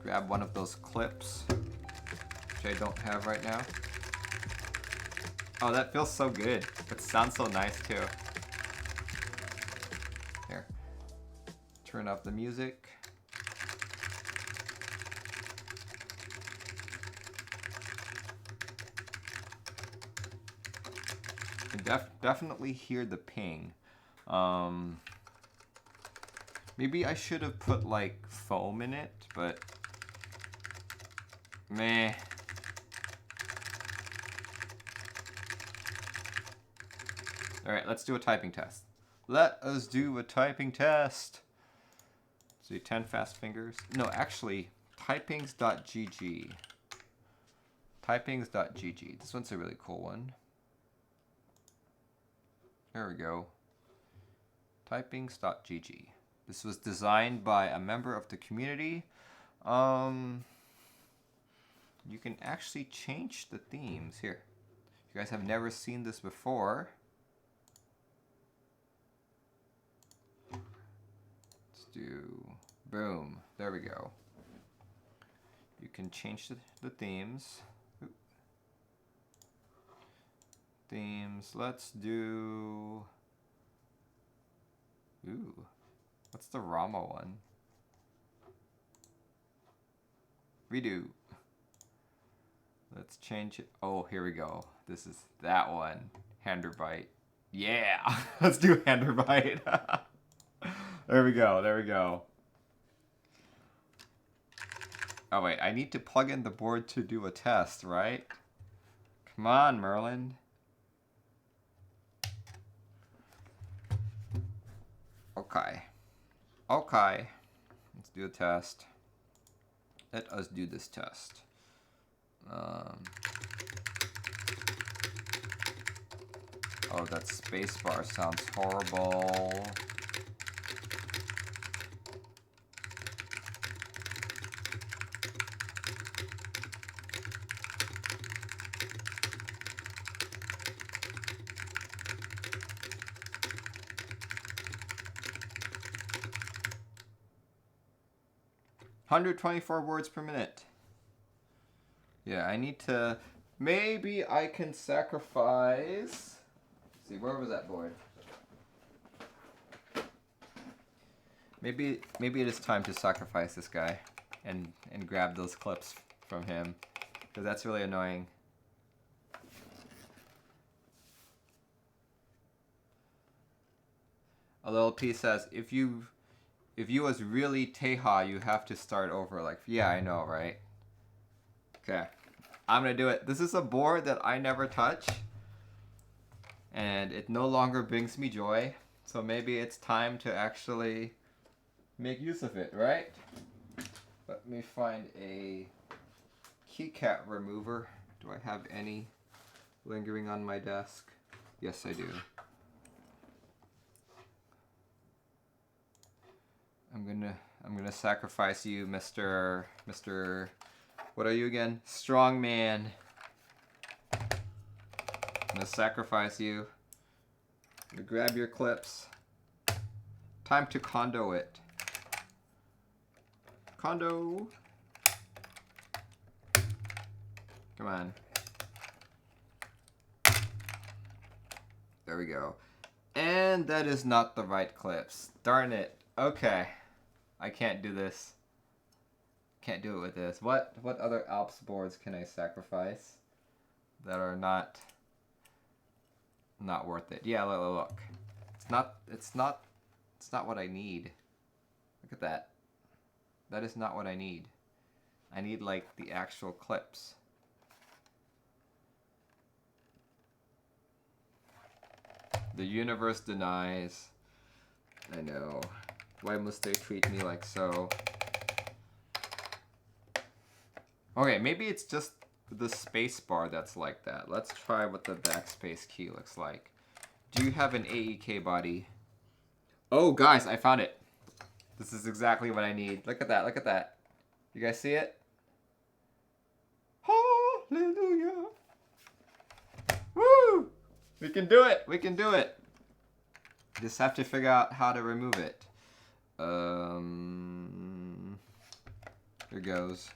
grab one of those clips, which I don't have right now. Oh, that feels so good. It sounds so nice too. Here, turn up the music. Definitely hear the ping. Maybe I should have put like foam in it, but meh. All right, let's do a typing test. Let us do a typing test. Let's do 10 fast fingers. No, actually, typings.gg. Typings.gg. This one's a really cool one. There we go. Typings.gg. This was designed by a member of the community. You can actually change the themes here. If you guys have never seen this before, let's do boom. There we go. You can change the themes. Themes. Let's do. Ooh, what's the Rama one? Redo. Let's change it. Oh, here we go. This is that one. Handerbite. Yeah, let's do Handerbite. There we go. There we go. Oh wait, I need to plug in the board to do a test, right? Come on, Merlin. Okay. Okay. Let's do a test. Let us do this test. Oh, that spacebar sounds horrible. $124 words per minute. Yeah, I need to... Maybe I can sacrifice... Let's see, where was that board? Maybe it is time to sacrifice this guy and grab those clips from him, because that's really annoying. A little piece says, if you was really Teha, you have to start over. Like, yeah, I know, right? Okay, I'm gonna do it. This is a board that I never touch, and it no longer brings me joy. So maybe it's time to actually make use of it, right? Let me find a keycap remover. Do I have any lingering on my desk? Yes, I do. I'm gonna sacrifice you, Mr. What are you again? Strong man. I'm gonna sacrifice you. I'm gonna grab your clips. Time to condo it. Condo. Come on. There we go. And that is not the right clips. Darn it. Okay. I can't do this. Can't do it with this. What other Alps boards can I sacrifice that are not worth it? Yeah, look. It's not what I need. Look at that. That is not what I need. I need like the actual clips. The universe denies. I know. Why must they treat me like so? Okay, maybe it's just the space bar that's like that. Let's try what the backspace key looks like. Do you have an AEK body? Oh, guys, I found it. This is exactly what I need. Look at that, look at that. You guys see it? Hallelujah. Woo! We can do it, we can do it. Just have to figure out how to remove it. Here goes.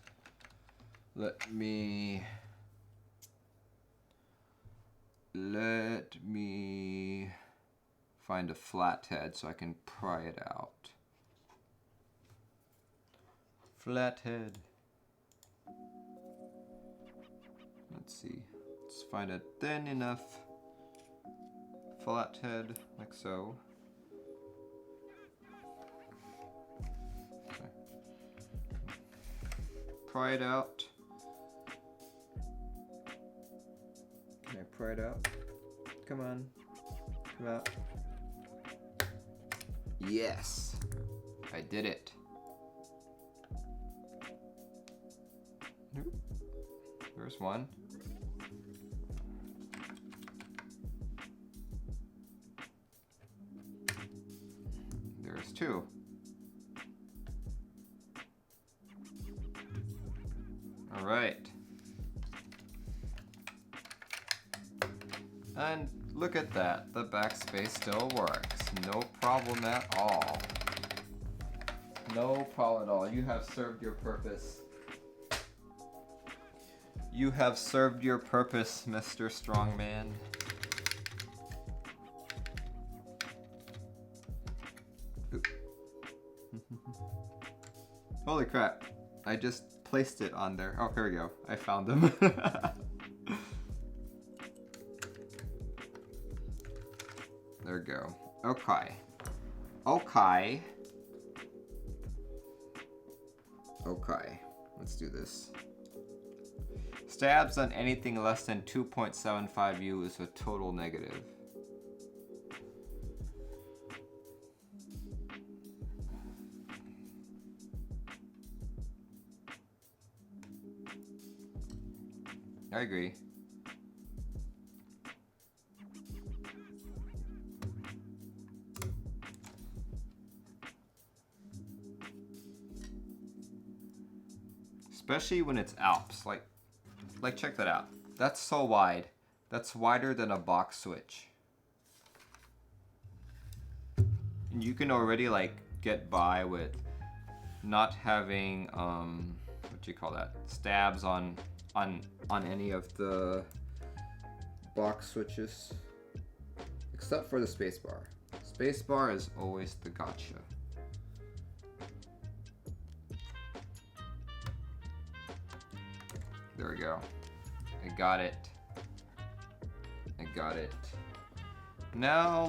Let me find a flathead so I can pry it out. Flathead. Let's see. Let's find a thin enough flathead, like so. Okay. Pry it out. Can I pry it out? Come on. Come out. Yes! I did it. There's one. There's two. All right. And look at that, the backspace still works. No problem at all. No problem at all. You have served your purpose. You have served your purpose, Mr. Strongman. Holy crap. I just placed it on there. Oh, here we go. I found them. There we go. Okay. Okay. Okay. Let's do this. Stabs on anything less than 2.75 U is a total negative. I agree. Especially when it's Alps. Like check that out. That's so wide. That's wider than a box switch. And you can already like get by with not having what do you call that? Stabs on any of the box switches. Except for the spacebar. Spacebar is always the gotcha. There we go. I got it. I got it. Now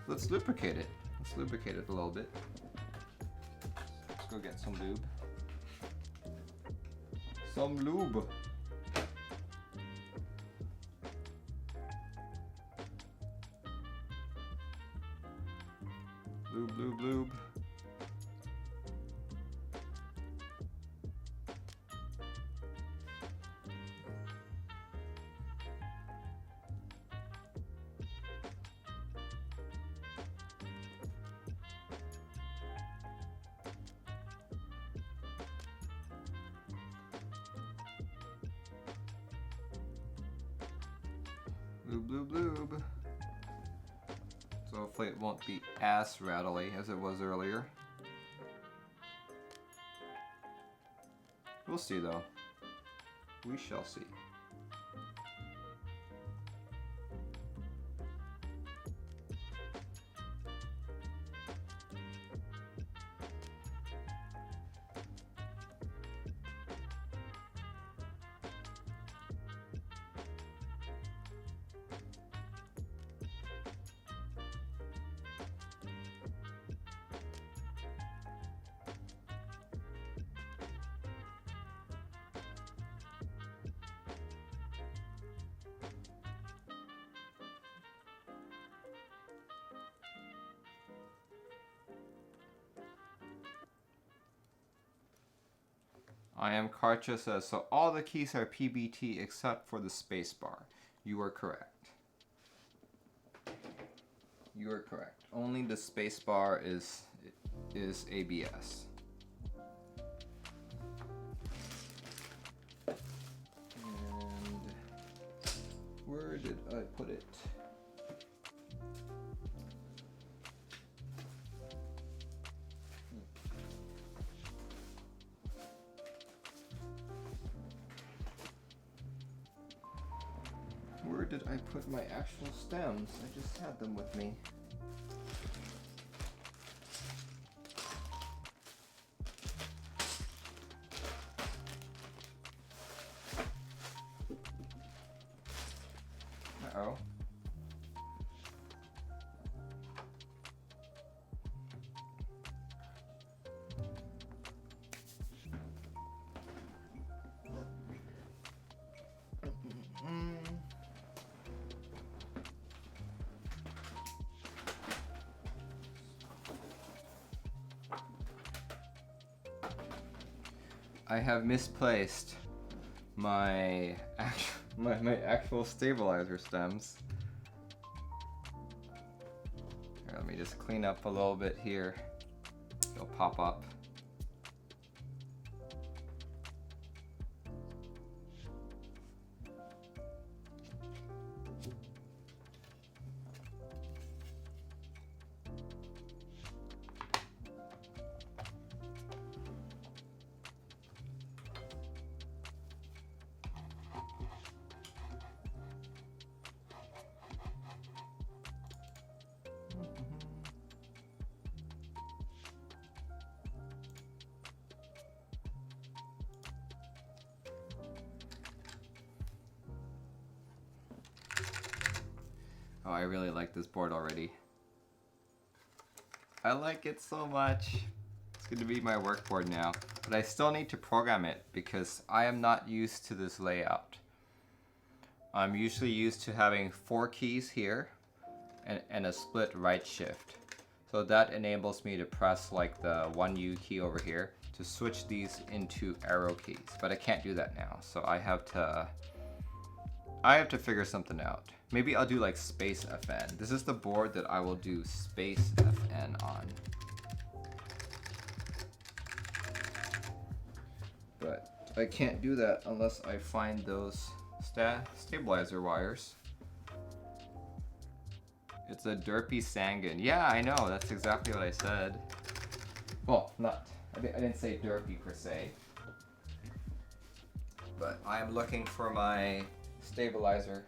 let's lubricate it. Let's lubricate it a little bit. Let's go get some lube. Some lube. Lube, lube, lube. Lube, lube, lube. So hopefully it won't be as rattly as it was earlier. We'll see though. We shall see. I am Karcha says, so all the keys are PBT except for the spacebar. You are correct. You are correct. Only the spacebar is ABS. And where did I put it? Where did I put my actual stems? I just had them with me. Uh-oh. I have misplaced my actual stabilizer stems. Here, let me just clean up a little bit here. They'll pop up. Oh, I really like this board already. I like it so much. It's going to be my work board now. But I still need to program it because I am not used to this layout. I'm usually used to having 4 keys here and a split right shift. So that enables me to press like the 1U key over here to switch these into arrow keys. But I can't do that now. So I have to I have to figure something out. Maybe I'll do like Space FN. This is the board that I will do Space FN on. But I can't do that unless I find those stabilizer wires. It's a derpy Sangan. Yeah, I know. That's exactly what I said. Well, I didn't say derpy per se. But I'm looking for my stabilizer.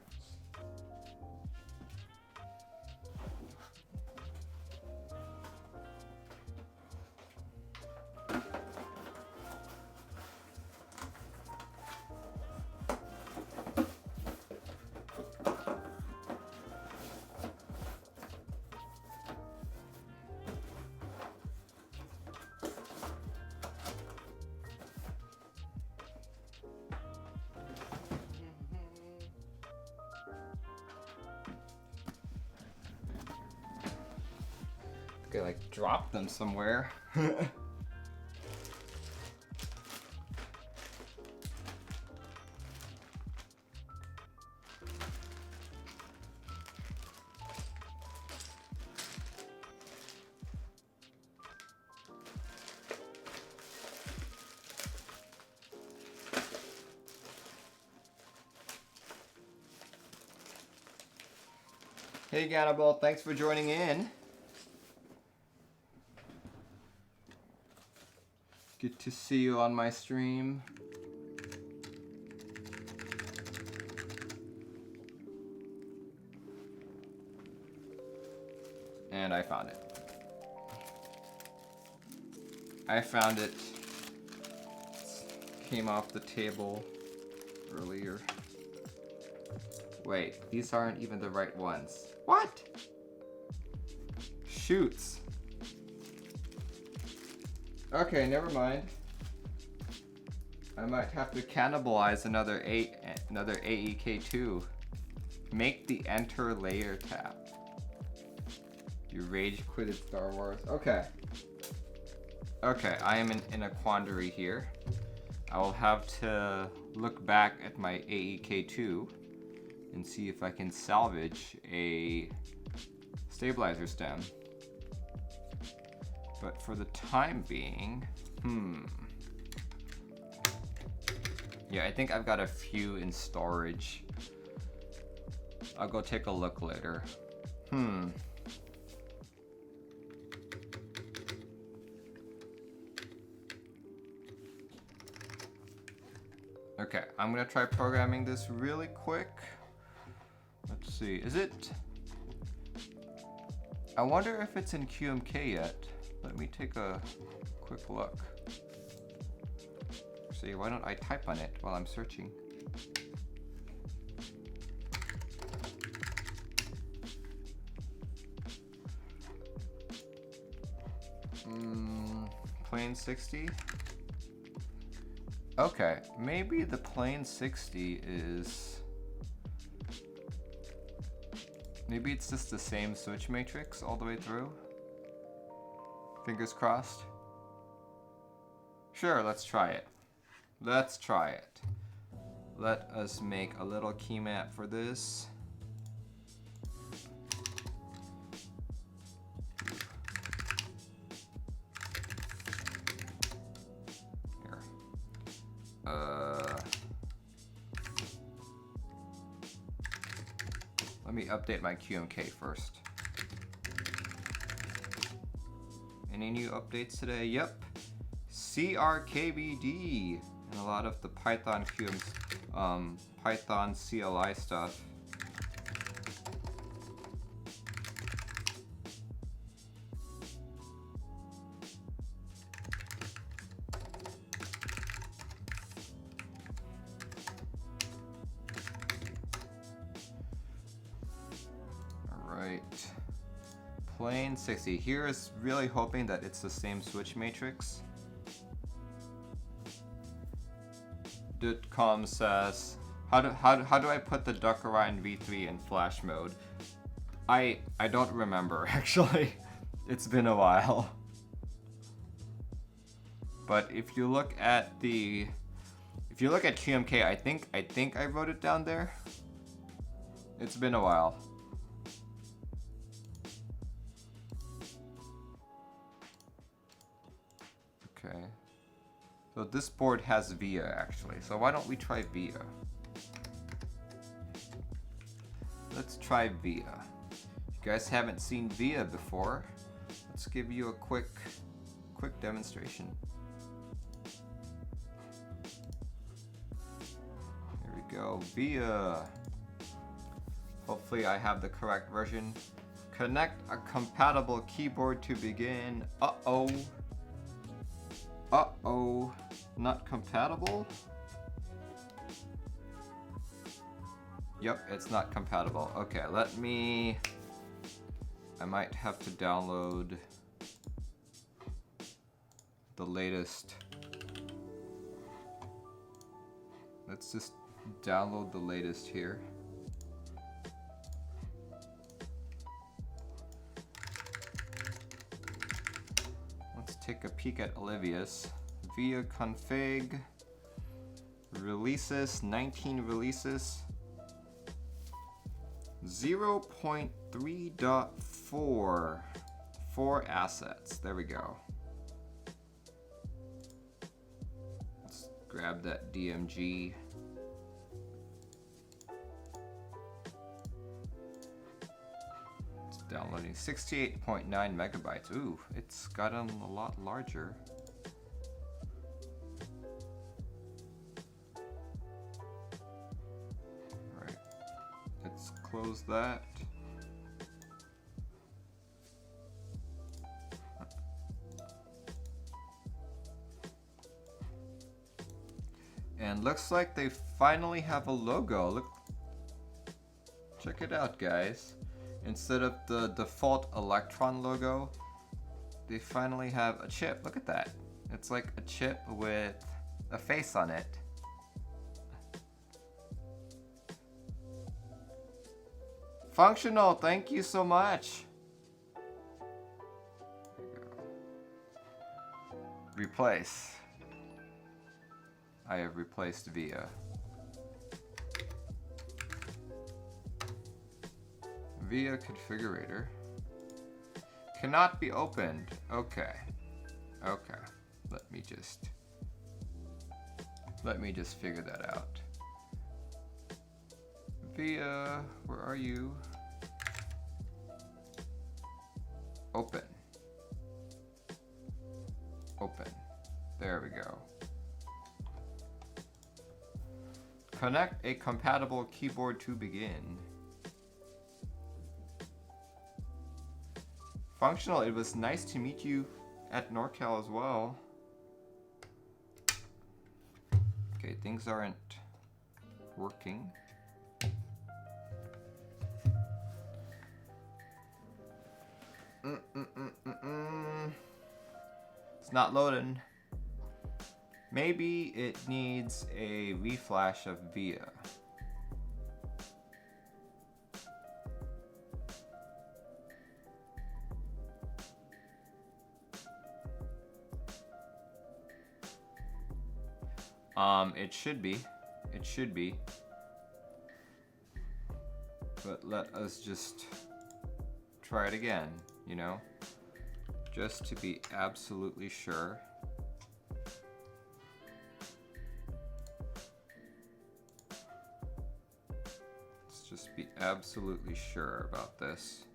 Okay, like drop them somewhere. Hey Gannibal, thanks for joining in. Good to see you on my stream. And I found it. I found it. Came off the table earlier. Wait, these aren't even the right ones. What? Shoots. Okay, never mind. I might have to cannibalize another AEKII. Make the enter layer tap. You rage quitted Star Wars. Okay. Okay, I am in a quandary here. I will have to look back at my AEKII and see if I can salvage a stabilizer stem. But for the time being, yeah, I think I've got a few in storage. I'll go take a look later. Okay, I'm gonna try programming this really quick. Let's see, is it? I wonder if it's in QMK yet. Let me take a quick look. See, why don't I type on it while I'm searching? Plain60? Okay, maybe the Plain60 is... Maybe it's just the same switch matrix all the way through? Fingers crossed. Sure, let's try it. Let's try it. Let us make a little key map for this. Here. Let me update my QMK first. Any new updates today? Yep. CRKBD and a lot of the Python Python CLI stuff. Plain60. Here is really hoping that it's the same switch matrix. .com says, how do I put the Duck Orion V3 in flash mode? I don't remember actually. It's been a while. But if you look at QMK, I think I wrote it down there. It's been a while. Okay. So this board has Via actually. So why don't we try Via? Let's try Via. If you guys haven't seen Via before, let's give you a quick demonstration. Here we go, Via. Hopefully I have the correct version. Connect a compatible keyboard to begin. Uh-oh. Uh-oh. Not compatible? Yep, it's not compatible. Okay, I might have to download the latest. Let's just download the latest here. Let's take a peek at Olivia's. Via config, releases, 19 releases, 0.3.4, 4 assets. There we go. Let's grab that DMG. It's downloading 68.9 megabytes. Ooh, it's gotten a lot larger. Close that. And looks like they finally have a logo. Look, check it out, guys. Instead of the default Electron logo, they finally have a chip. Look at that. It's like a chip with a face on it. Functional, thank you so much. There you go. Replace. I have replaced Via. Via configurator. Cannot be opened. Okay. Okay. Let me just figure that out. Via, where are you? Open. Open. There we go. Connect a compatible keyboard to begin. Functional, it was nice to meet you at NorCal as well. Okay, things aren't working. It's not loading. Maybe it needs a reflash of Via. It should be. It should be. But let us just try it again, you know? Just to be absolutely sure. Let's just be absolutely sure about this.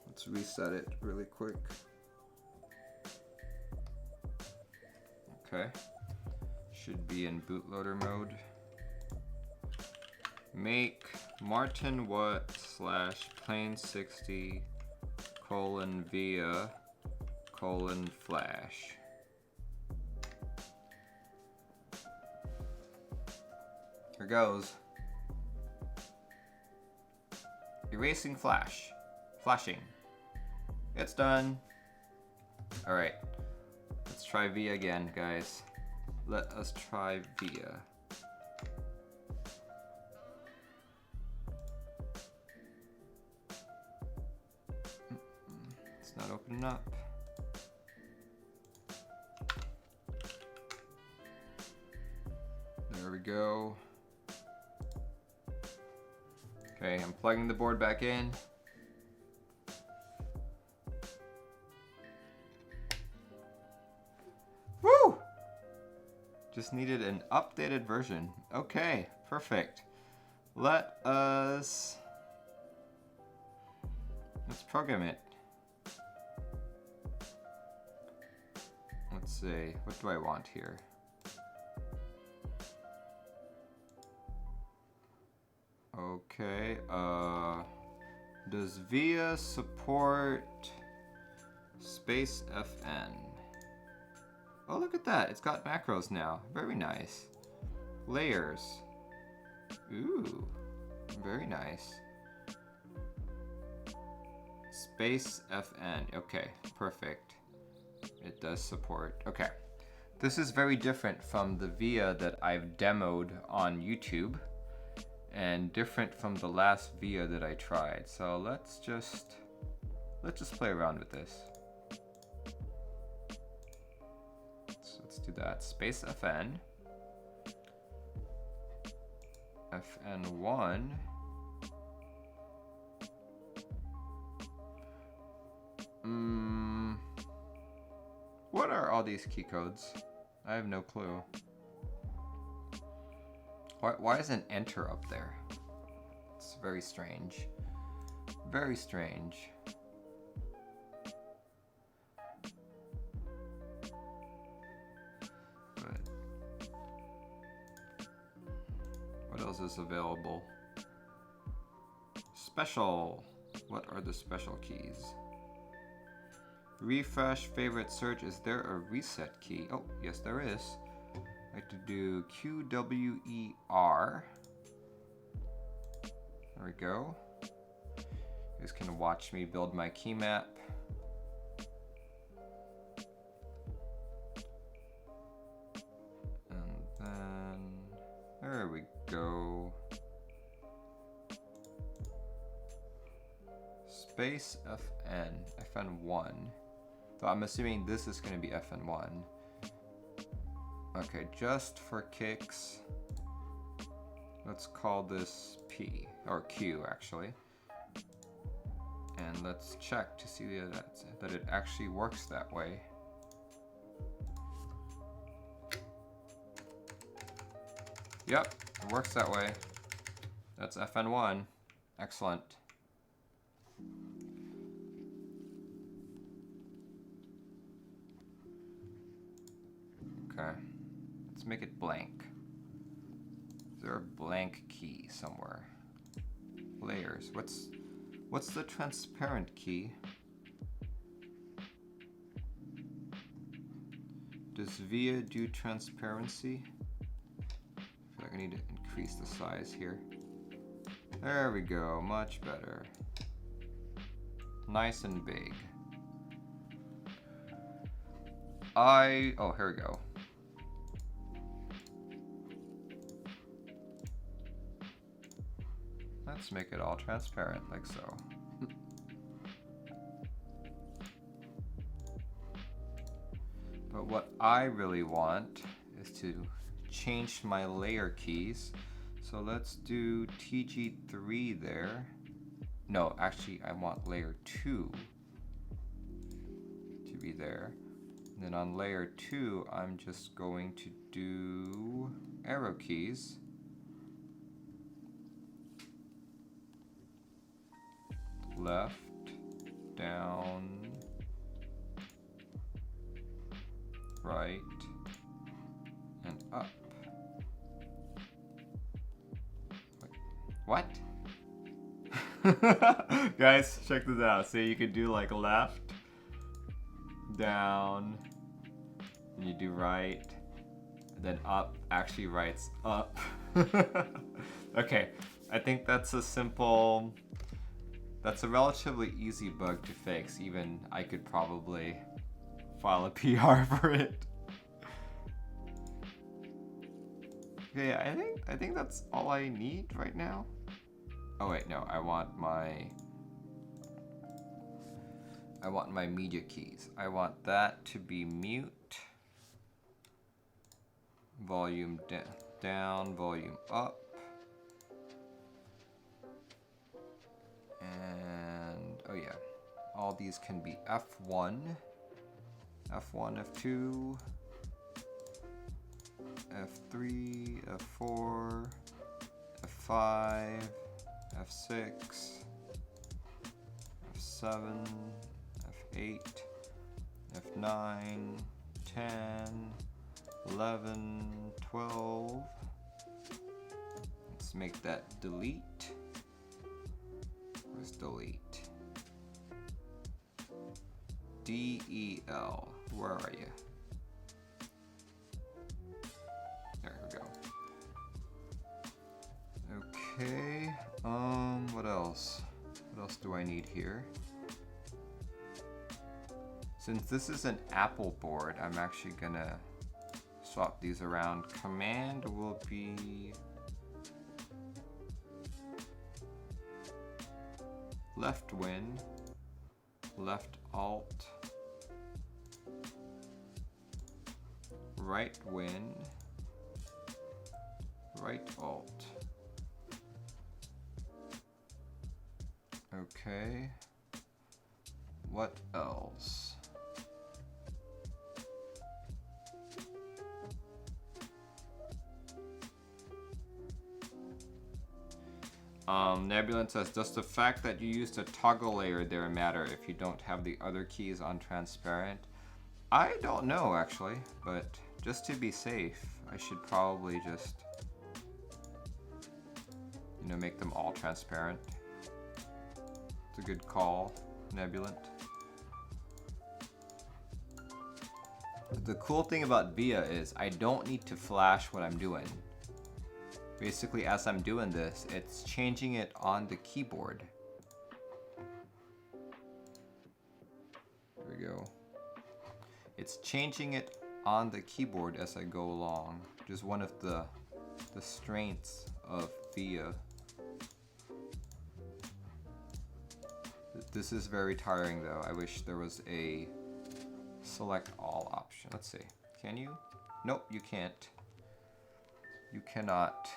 Let's reset it really quick. Okay. Should be in bootloader mode. Make Martin what / Plain60 : Via : flash. Here goes. Erasing flash. Flashing. It's done. Alright. Let's try Via again, guys. Let us try Via. It's not opening up. go. Okay, I'm plugging the board back in. Woo! Just needed an updated version. Okay, perfect. Let's program it. Let's see, what do I want here? Okay, does VIA support space FN? Oh, look at that, it's got macros now. Very nice. Layers. Ooh, very nice. Space FN, okay, perfect. It does support, okay. This is very different from the VIA that I've demoed on YouTube, and different from the last VIA that I tried. So let's just play around with this. So let's do that. Space FN. FN1. What are all these key codes? I have no clue. Why is an enter up there? It's very strange. Very strange. But what else is available? Special. What are the special keys? Refresh, favorite search. Is there a reset key? Oh, yes there is. I have to do QWER. There we go. You guys can watch me build my key map. And then, there we go. Space FN, FN1. So I'm assuming this is going to be FN1. Okay, just for kicks, let's call this P, or Q actually. And let's check to see that it actually works that way. Yep, it works that way. That's FN1. Excellent. Okay, let's make it blank. Is there a blank key somewhere? Layers. What's the transparent key? Does VIA do transparency? I feel like I need to increase the size here. There we go, much better. Nice and big. Oh, here we go. Let's make it all transparent, like so. But what I really want is to change my layer keys. So let's do TG3 there. No, actually I want layer 2 to be there. And then on layer 2, I'm just going to do arrow keys. Left, down, right, and up. Wait, what? Guys, check this out. So you could do like left, down, and you do right, and then up. Actually, right's up. Okay, I think that's a simple. That's a relatively easy bug to fix. Even I could probably file a PR for it. Okay, I think that's all I need right now. Oh wait, no, I want my media keys. I want that to be mute, volume down. down, volume up. And, oh yeah, all these can be F1, F1, F2, F3, F4, F5, F6, F7, F8, F9, 10, 11, 12. Let's make that delete. Where's delete? DEL. Where are you? There we go. Okay. What else? What else do I need here? Since this is an Apple board, I'm actually gonna swap these around. Command will be left win, left alt, right win, right alt. Okay. What else? Nebulan says, does the fact that you used a toggle layer there matter if you don't have the other keys on transparent? I don't know actually, but just to be safe, I should probably just, you know, make them all transparent. It's a good call, Nebulant. The cool thing about VIA is I don't need to flash what I'm doing. Basically, as I'm doing this, it's changing it on the keyboard. There we go. It's changing it on the keyboard as I go along. Just one of the strengths of VIA. This is very tiring though. I wish there was a select all option. Let's see. Can you? Nope, you can't. You cannot.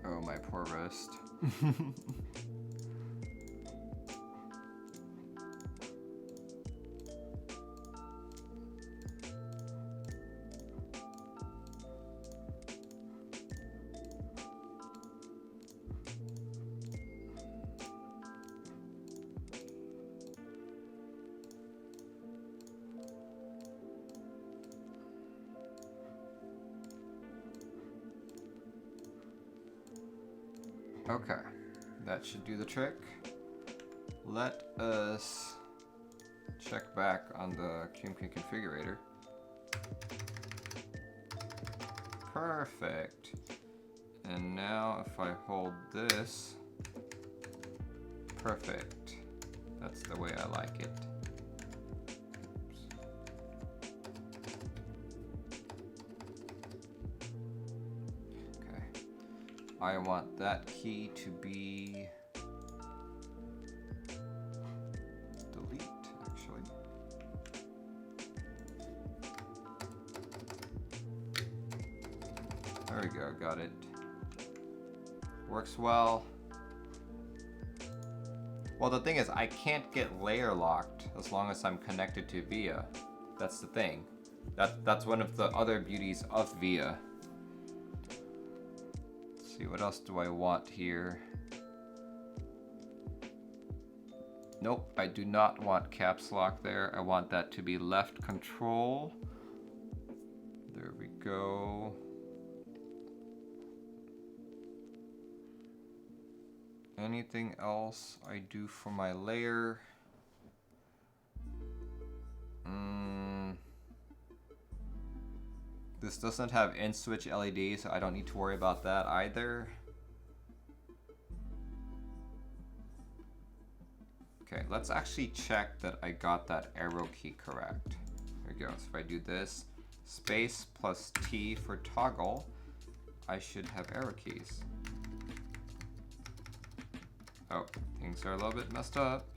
Oh, my poor wrist. Okay, that should do the trick. Let us check back on the QMK configurator. Perfect. And now if I hold this, perfect. That's the way I like it. I want that key to be delete, actually. There we go, got it. Works well. Well, the thing is, I can't get layer locked as long as I'm connected to VIA. That's the thing. That's one of the other beauties of VIA. See, what else do I want here? Nope, I do not want caps lock there. I want that to be left control. There we go. Anything else I do for my layer? This doesn't have in-switch LED, so I don't need to worry about that either. Okay, let's actually check that I got that arrow key correct. There we go. So if I do this, space plus T for toggle, I should have arrow keys. Oh, things are a little bit messed up.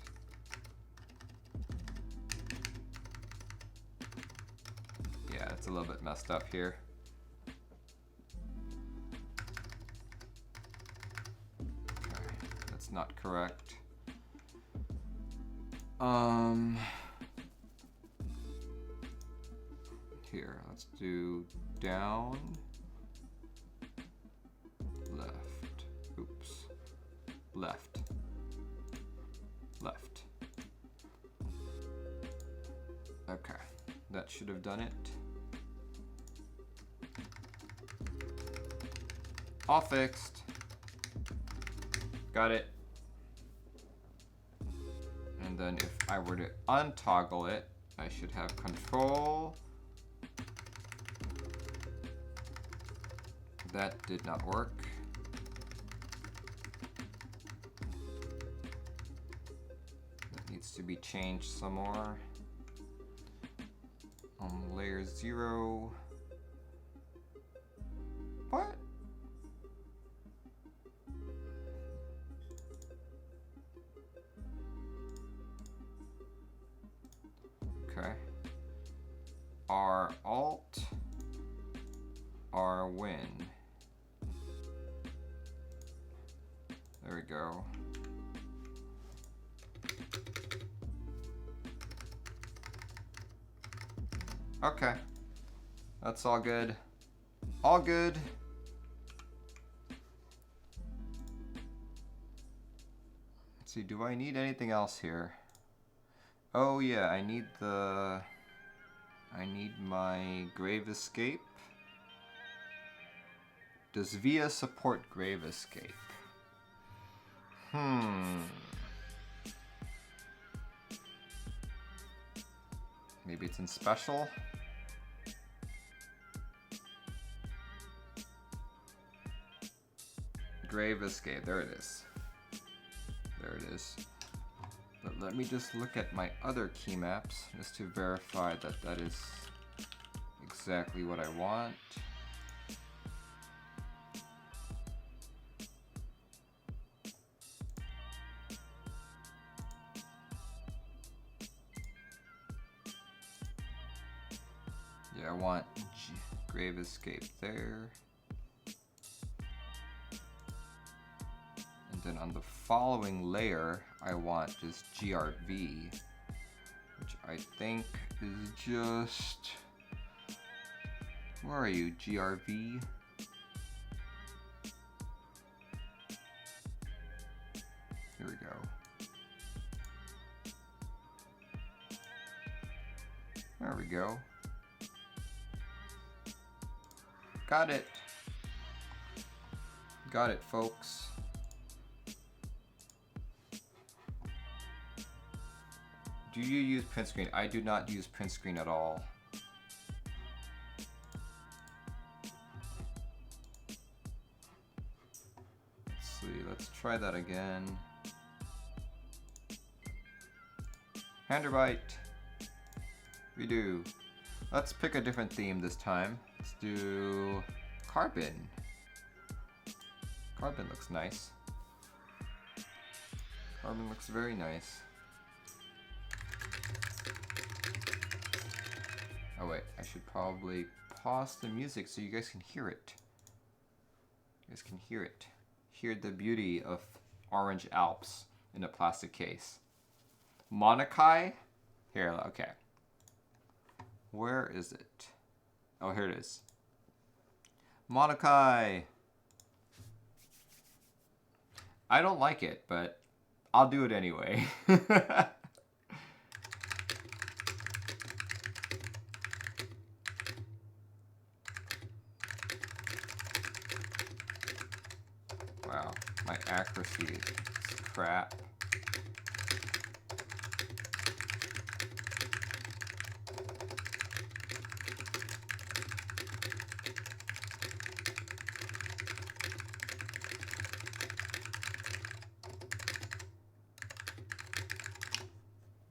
Yeah, it's a little bit messed up here. Okay, that's not correct. Here, let's do down, left, oops, left, left. Okay, that should have done it. All fixed. Got it. And then if I were to untoggle it, I should have control. That did not work. That needs to be changed some more. On layer 0. What? Okay. R alt, R win. There we go. Okay. That's all good. All good. Let's see, do I need anything else here? Oh yeah, I need my grave escape. Does Via support grave escape? Maybe it's in special? Grave escape, there it is. There it is. But let me just look at my other key maps just to verify that that is exactly what I want. Yeah, I want grave escape there. And then on the following layer, I want just GRV, which I think is just, where are you, GRV? Here we go. There we go. Got it. Got it, folks. Do you use print screen? I do not use print screen at all. Let's see, let's try that again. Handerbite. Redo. Let's pick a different theme this time. Let's do carbon. Carbon looks nice. Carbon looks very nice. Oh wait, I should probably pause the music so you guys can hear it. You guys can hear it. Hear the beauty of orange Alps in a plastic case. AEKII? Here, okay. Where is it? Oh, here it is. AEKII! I don't like it, but I'll do it anyway. Wow, my accuracy is crap.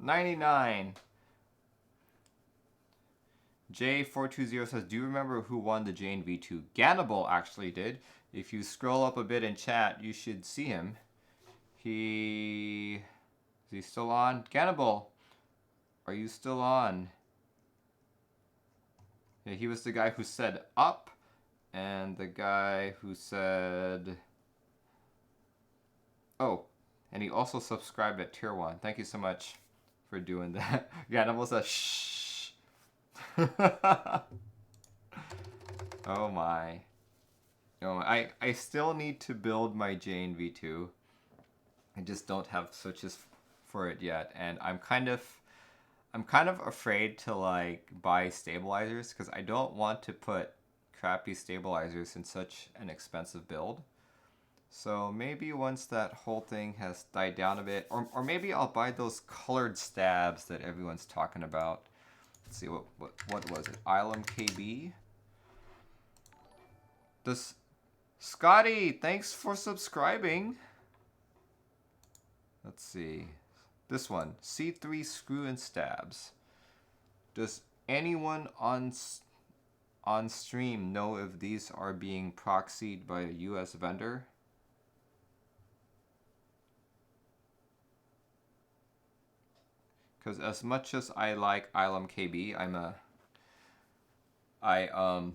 $99. J420 says, do you remember who won the Jane V2? Gannibal actually did. If you scroll up a bit in chat, you should see him. Is he still on? Gannibal, are you still on? Yeah, he was the guy who said up, and the guy who said... Oh, and he also subscribed at tier 1. Thank you so much for doing that. Gannibal says, shh. Oh my. Oh my. I still need to build my Jane V2. I just don't have switches for it yet, and I'm kind of afraid to like buy stabilizers because I don't want to put crappy stabilizers in such an expensive build. So maybe once that whole thing has died down a bit, or maybe I'll buy those colored stabs that everyone's talking about. Let's see, what was it? AEKII? Scotty, thanks for subscribing. Let's see. This one, C3 screw and stabs. Does anyone on stream know if these are being proxied by a US vendor? Because as much as I like AEKII, I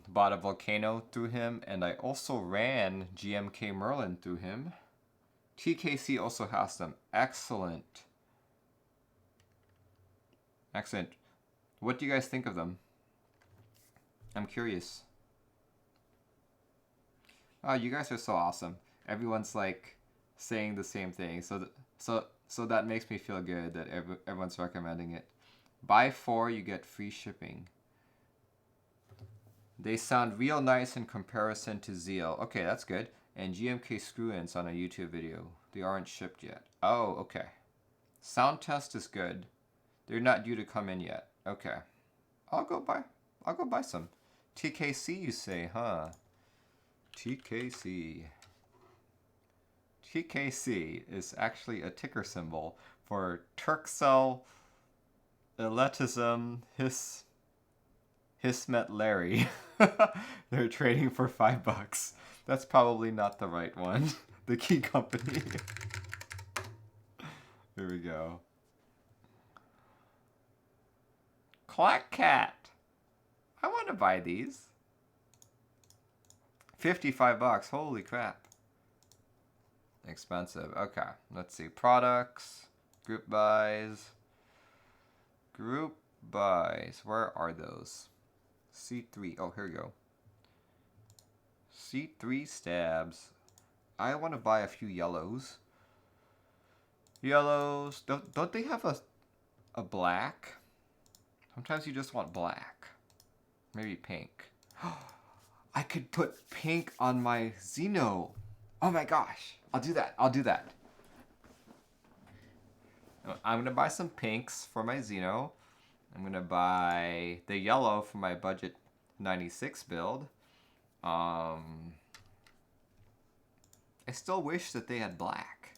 bought a Volcano through him, and I also ran GMK Merlin through him. TKC also has them. Excellent. Excellent. What do you guys think of them? I'm curious. Oh, you guys are so awesome. Everyone's like saying the same thing. So that makes me feel good that everyone's recommending it. Buy 4, you get free shipping. They sound real nice in comparison to Zeal. Okay, that's good. And GMK screw-ins on a YouTube video. They aren't shipped yet. Oh, okay. Sound test is good. They're not due to come in yet. Okay. I'll go buy some. TKC, you say, huh? TKC. TKC is actually a ticker symbol for Turkcell Elitism Hismet Larry. They're trading for $5. That's probably not the right one. The key company. Here we go. Clack Cat. I want to buy these. $55. Holy crap. Expensive. Okay. Let's see. Products. Group buys. Group buys. Where are those? C3. Oh, here we go. C3 stabs. I want to buy a few yellows. Yellows. Don't they have a black? Sometimes you just want black. Maybe pink. I could put pink on my Xeno. Oh my gosh. I'll do that. I'll do that. I'm going to buy some pinks for my Xeno. I'm going to buy the yellow for my budget 96 build. I still wish that they had black.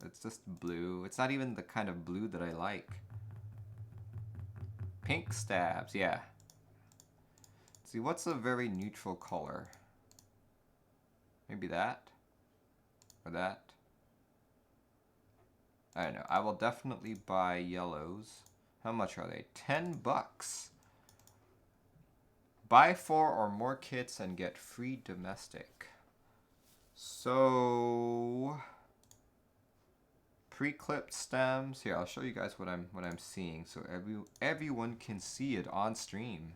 It's just blue. It's not even the kind of blue that I like. Pink stabs, yeah. Let's see, what's a very neutral color? Maybe that? Or that? I don't know. I will definitely buy yellows. How much are they? $10. Buy 4 or more kits and get free domestic. So pre-clipped stems. Here, I'll show you guys what I'm seeing so everyone can see it on stream.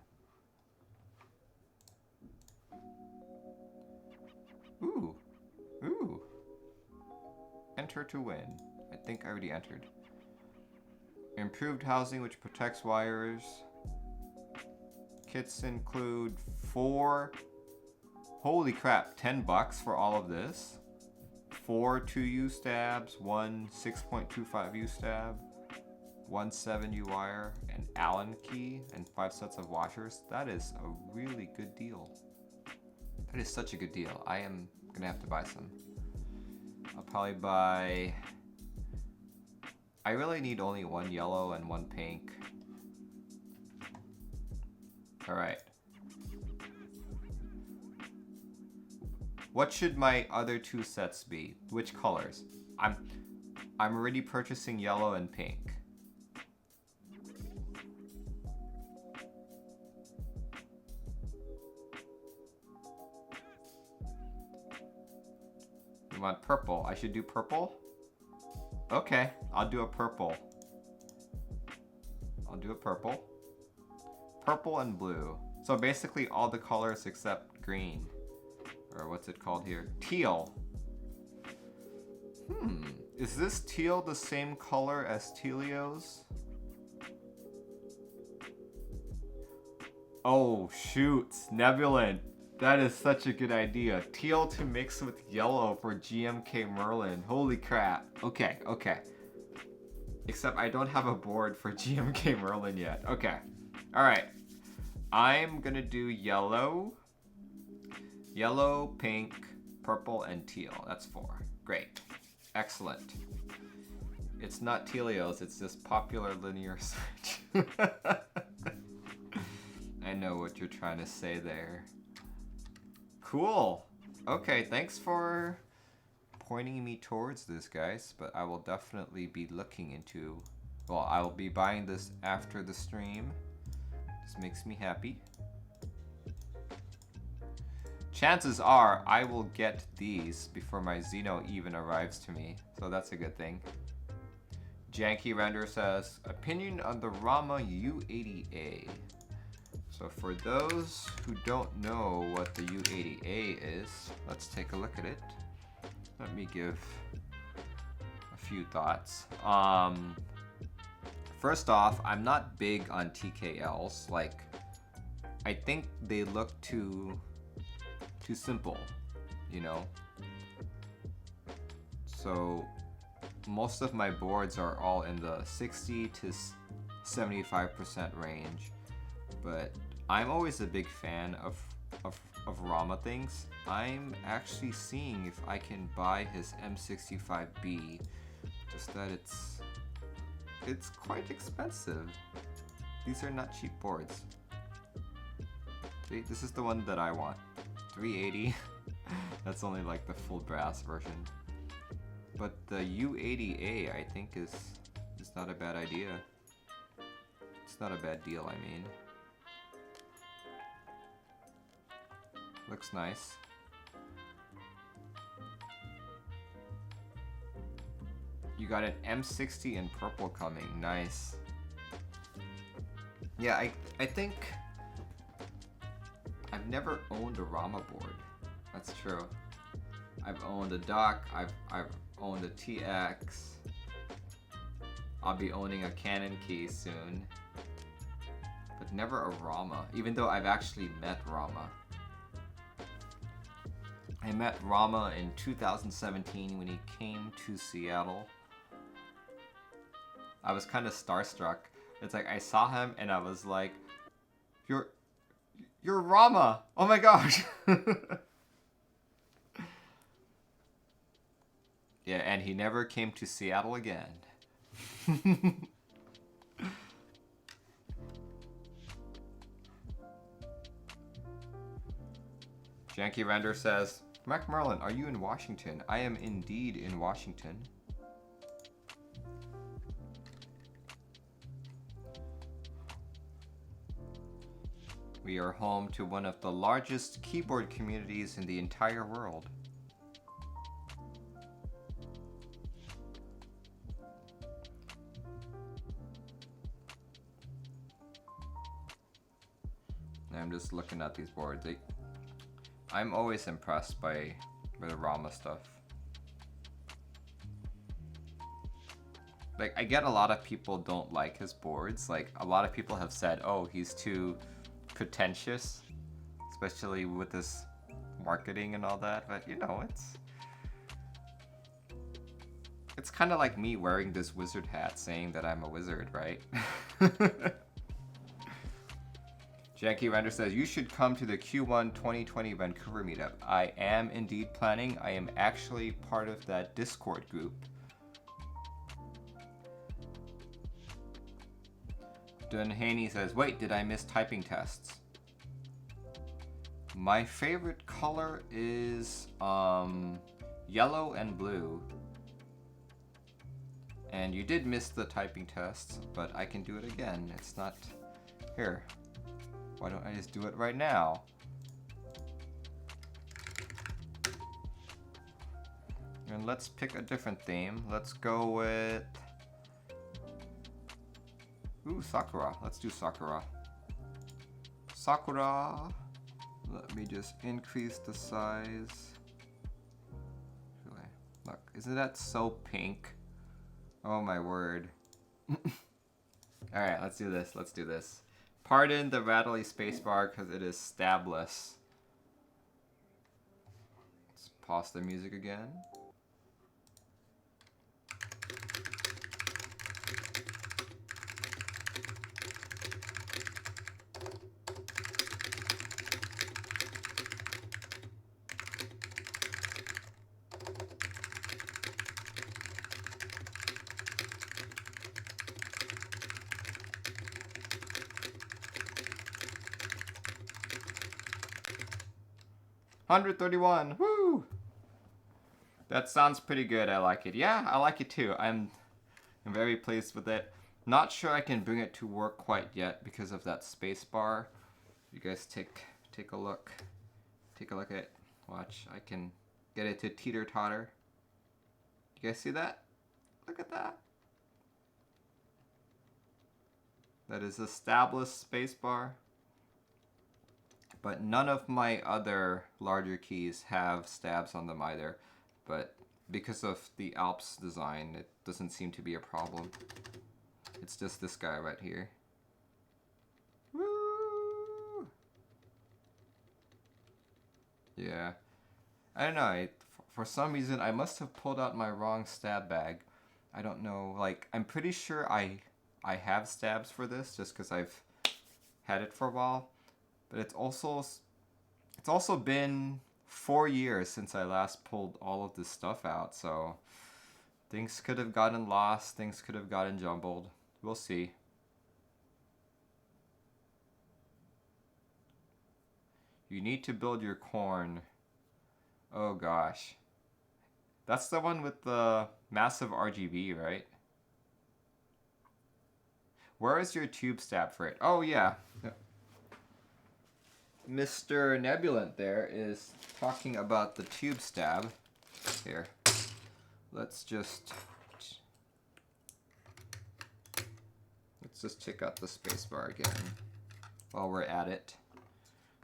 Ooh. Ooh. Enter to win. I think I already entered. Improved housing which protects wires. Kits include 4. Holy crap, $10 for all of this. 4 2U stabs, 1 6.25U stab, 1 7U wire, an Allen key, and 5 sets of washers. That is a really good deal. That is such a good deal. I am gonna have to buy some. I'll probably buy I really need only one yellow and one pink. Alright. What should my other two sets be? Which colors? I'm already purchasing yellow and pink. You want purple? I should do purple? Okay, I'll do a purple. I'll do a purple. Purple and blue. So basically all the colors except green. Or what's it called here? Teal. Is this teal the same color as Tealio's? Oh shoot, Nebulant. That is such a good idea. Teal to mix with yellow for GMK Merlin. Holy crap. Okay, okay. Except I don't have a board for GMK Merlin yet. Okay. Alright. I'm gonna do yellow. Yellow, pink, purple, and teal. That's 4. Great. Excellent. It's not Tealio's, it's just popular linear search. I know what you're trying to say there. Cool. Okay, thanks for pointing me towards this, guys, but I will definitely be looking into... Well, I will be buying this after the stream. This makes me happy. Chances are I will get these before my Xeno even arrives to me, so that's a good thing. Janky Render says, opinion on the Rama U80A. So for those who don't know what the U80A is, let's take a look at it. Let me give a few thoughts. First off, I'm not big on TKLs. Like, I think they look too simple, you know? So most of my boards are all in the 60 to 75% range, but I'm always a big fan of Rama things. I'm actually seeing if I can buy his M65B, just that it's quite expensive. These are not cheap boards. See, this is the one that I want. 380. That's only like the full brass version. But the U80A I think is not a bad idea. It's not a bad deal, I mean. Looks nice. You got an M60 in purple coming. Nice. Yeah, I think I've never owned a Rama board. That's true. I've owned a Dock, I've owned a TX. I'll be owning a Canon key soon. But never a Rama, even though I've actually met Rama. I met Rama in 2017 when he came to Seattle. I was kind of starstruck. It's like I saw him and I was like, You're Rama! Oh my gosh! Yeah, and he never came to Seattle again. Janky Render says, Mac Merlin, are you in Washington? I am indeed in Washington. We are home to one of the largest keyboard communities in the entire world. I'm just looking at these boards. I'm always impressed by the Rama stuff. Like, I get a lot of people don't like his boards. Like, a lot of people have said, oh, he's too pretentious, especially with this marketing and all that. But, you know, it's kind of like me wearing this wizard hat saying that I'm a wizard, right? Janky Render says, you should come to the Q1 2020 Vancouver meetup. I am indeed planning. I am actually part of that Discord group. Dunhaney says, wait, did I miss typing tests? My favorite color is yellow and blue. And you did miss the typing test, but I can do it again. It's not... Here. Why don't I just do it right now? And let's pick a different theme. Let's go with... Ooh, Sakura. Let's do Sakura. Sakura. Let me just increase the size. Look, isn't that so pink? Oh my word. Alright, let's do this. Let's do this. Pardon the rattly spacebar because it is stabless. Let's pause the music again. $131. Woo! That sounds pretty good. I like it. Yeah, I like it too. I'm very pleased with it. Not sure I can bring it to work quite yet because of that space bar. You guys take a look. Take a look at it. Watch. I can get it to teeter-totter. You guys see that? Look at that. That is a stabless space bar. But none of my other larger keys have stabs on them either. But because of the Alps design, it doesn't seem to be a problem. It's just this guy right here. Woo! Yeah. I don't know. For some reason, I must have pulled out my wrong stab bag. I don't know. Like, I'm pretty sure I have stabs for this just because I've had it for a while. But it's also been 4 years since I last pulled all of this stuff out, so things could have gotten lost, things could have gotten jumbled. We'll see. You need to build your corn. Oh gosh. That's the one with the massive RGB, right? Where is your tube stab for it? Oh yeah. Mr. Nebulant there is talking about the tube stab. Here, let's just check out the spacebar again while we're at it.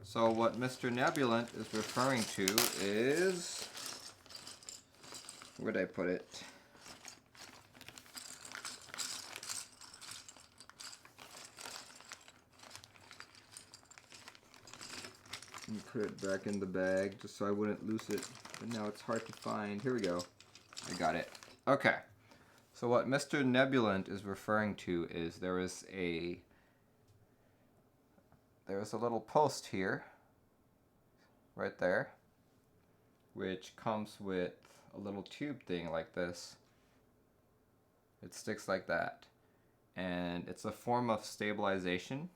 So what Mr. Nebulant is referring to is, where did I put it? Let me put it back in the bag just so I wouldn't lose it. But now it's hard to find. Here we go. I got it. Okay. So what Mr. Nebulant is referring to is there was a little post here, right there, which comes with a little tube thing like this. It sticks like that. And it's a form of stabilization.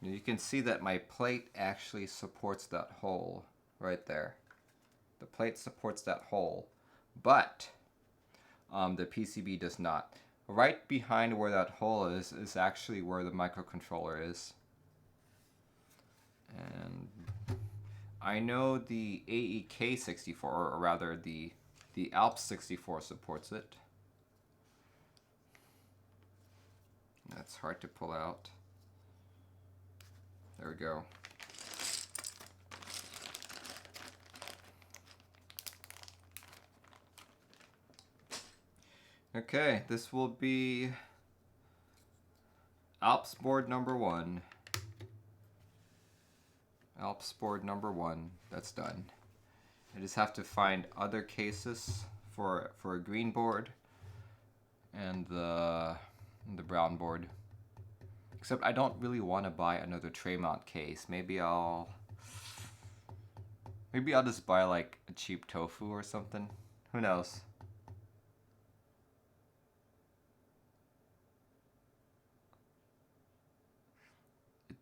You can see that my plate actually supports that hole right there. The plate supports that hole, but the PCB does not. Right behind where that hole is actually where the microcontroller is. And I know the AEK64, or rather the Alps 64 supports it. That's hard to pull out. There we go. Okay, this will be Alps board number 1. Alps board number 1. That's done. I just have to find other cases for a green board and the brown board. Except I don't really want to buy another tray mount case. Maybe I'll just buy like a cheap tofu or something. Who knows?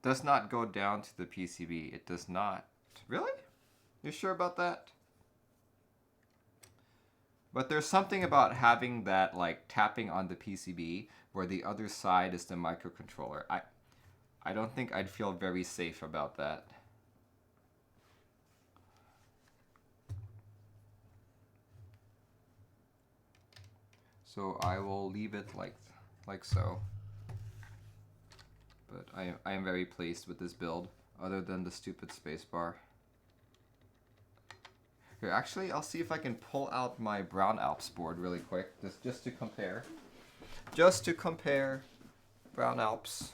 does not go down to the PCB. It does not. Really? You sure about that? But there's something about having that like tapping on the PCB where the other side is the microcontroller. I don't think I'd feel very safe about that. So I will leave it like so. But I am very pleased with this build, other than the stupid spacebar. Here, actually, I'll see if I can pull out my brown Alps board really quick, just to compare. Just to compare brown Alps.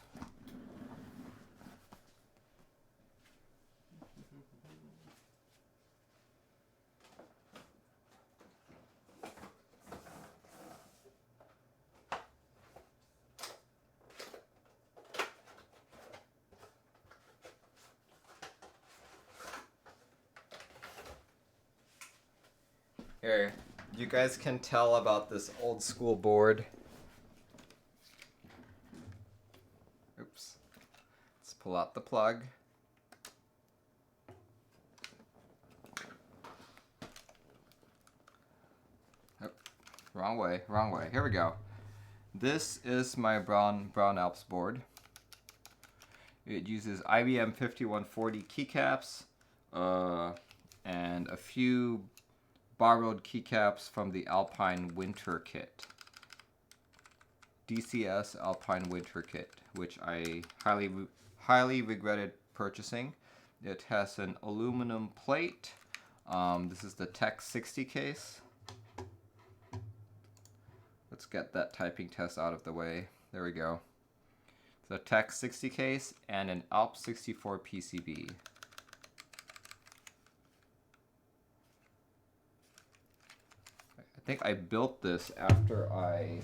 Here, you guys can tell about this old school board. Oops. Let's pull out the plug. Oh, wrong way, wrong way. Here we go. This is my brown Alps board. It uses IBM 5140 keycaps and a few borrowed keycaps from the Alpine Winter Kit. DCS Alpine Winter Kit, which I highly regretted purchasing. It has an aluminum plate. This is the Tech60 case. Let's get that typing test out of the way. There we go. The Tech60 case and an Alps 64 PCB. I think I built this after I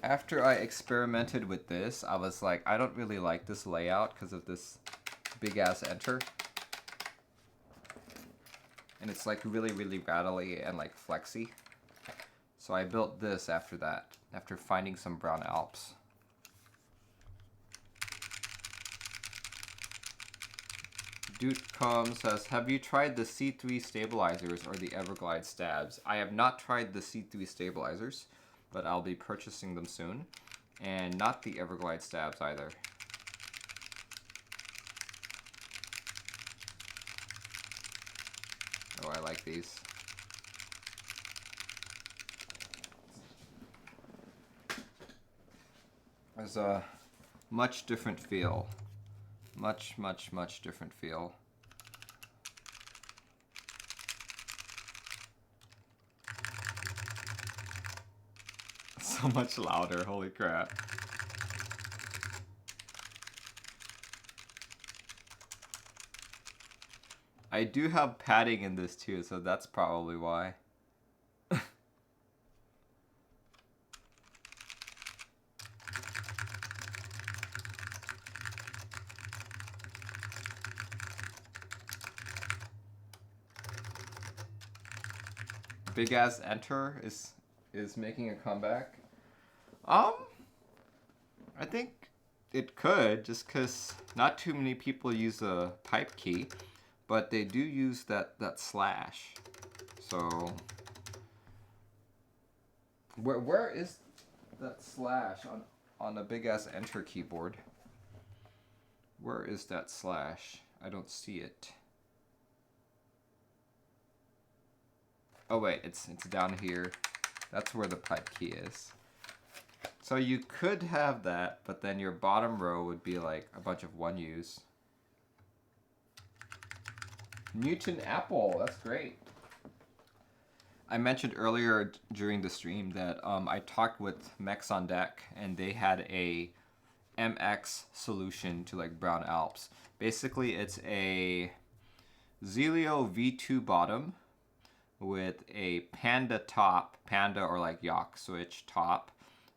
experimented with this. I was like, I don't really like this layout because of this big ass enter. And it's like really rattly and like flexy. So I built this after that, after finding some brown Alps. Dutecom says, have you tried the C3 stabilizers or the Everglide stabs? I have not tried the C3 stabilizers, but I'll be purchasing them soon. And not the Everglide stabs either. Oh, I like these. There's a much different feel. Much different feel. So much louder, holy crap. I do have padding in this too, so that's probably why. Big ass enter is making a comeback. I think it could, just because not too many people use a pipe key, but they do use that slash. So where is that slash on a big ass enter keyboard? Where is that slash? I don't see it. Oh wait, it's down here. That's where the pipe key is. So you could have that, but then your bottom row would be like a bunch of 1Us. Newton Apple, that's great. I mentioned earlier during the stream that I talked with Mechs on Deck, and they had a MX solution to like brown Alps. Basically, it's a Zelio V2 bottom with a Panda top, Panda or like Yacht switch top,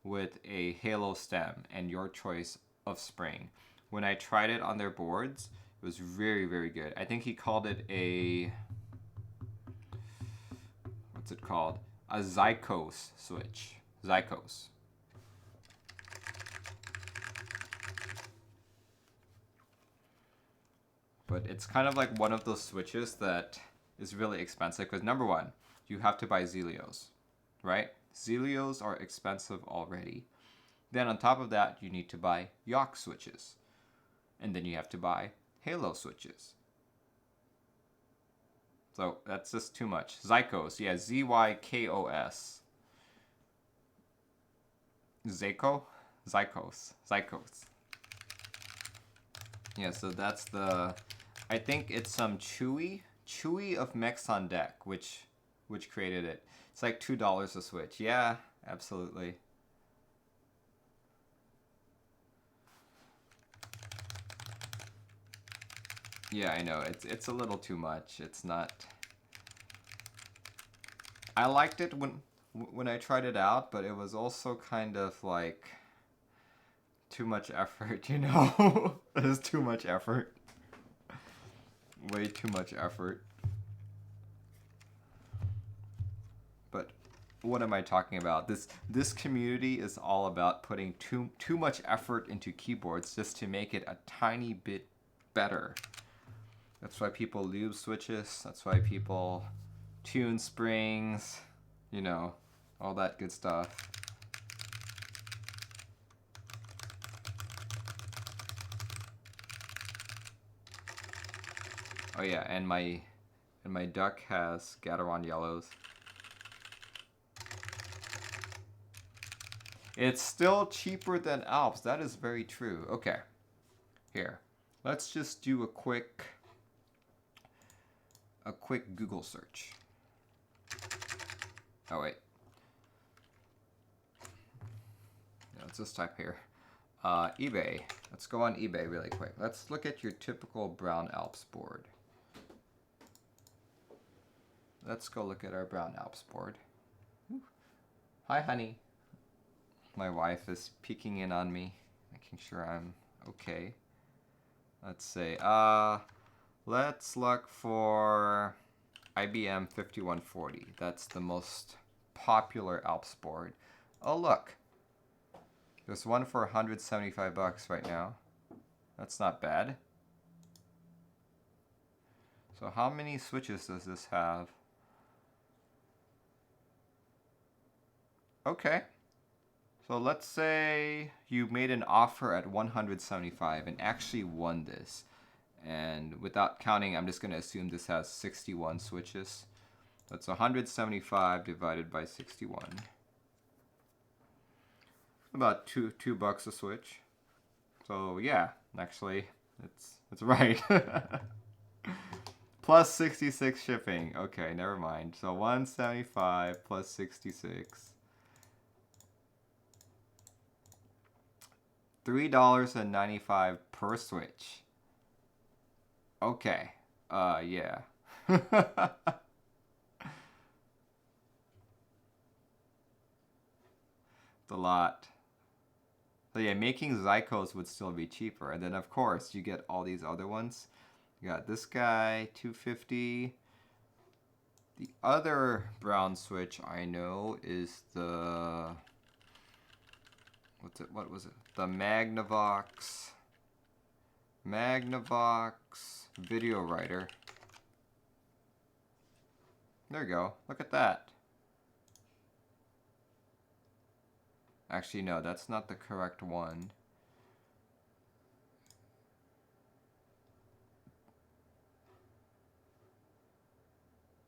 with a Halo stem and your choice of spring. When I tried it on their boards, it was very good. I think he called it a, what's it called? A Zykos switch. Zykos. but it's kind of like one of those switches that is really expensive because number one, you have to buy Zelios, right? Zelios are expensive already. Then on top of that, you need to buy Yock switches. And then you have to buy Halo switches. So that's just too much. Zykos, yeah, Zykos. Zykos. Yeah, so that's the, I think it's some Chewy of Mechs on Deck, which created it. It's like $2 a switch. Yeah, absolutely. Yeah, I know. It's a little too much. It's not. I liked it when I tried it out, but it was also kind of like too much effort, you know? It is too much effort. Way too much effort. But what am I talking about? This community is all about putting too much effort into keyboards just to make it a tiny bit better. That's why people lube switches. That's why people tune springs. You know, all that good stuff. Oh yeah, and my duck has Gateron yellows. It's still cheaper than Alps. That is very true. Okay. Here. Let's just do a quick Google search. Oh wait. Yeah, let's just type here. eBay. Let's go on eBay really quick. Let's look at your typical brown Alps board. Let's go look at our brown Alps board. Ooh. Hi, honey. My wife is peeking in on me, making sure I'm okay. Let's see. Let's look for IBM 5140. That's the most popular Alps board. Oh, look. There's one for 175 bucks right now. That's not bad. So how many switches does this have? Okay. So let's say you made an offer at 175 and actually won this. And without counting, I'm just going to assume this has 61 switches. That's 175 divided by 61. About two bucks a switch. So yeah, actually, it's right. Plus 66 shipping. Okay, never mind. So 175 plus 66. $3.95 per switch. Okay. Yeah. It's a lot. So yeah, making Zykos would still be cheaper. And then of course you get all these other ones. You got this guy, $250. The other brown switch I know is the what was it? The Magnavox video writer. There you go. Look at that. Actually, no, that's not the correct one.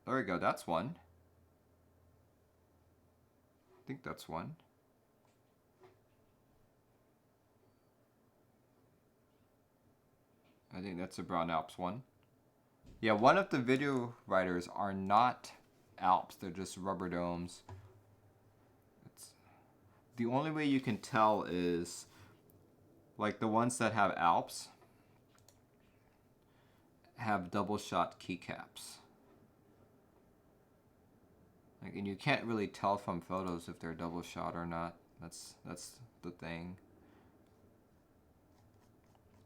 There we go. That's one. I think that's one. I think that's a brown Alps one. Yeah, one of the video writers are not Alps. They're just rubber domes. The only way you can tell is like the ones that have Alps have double shot keycaps. Like, and you can't really tell from photos if they're double shot or not. That's the thing.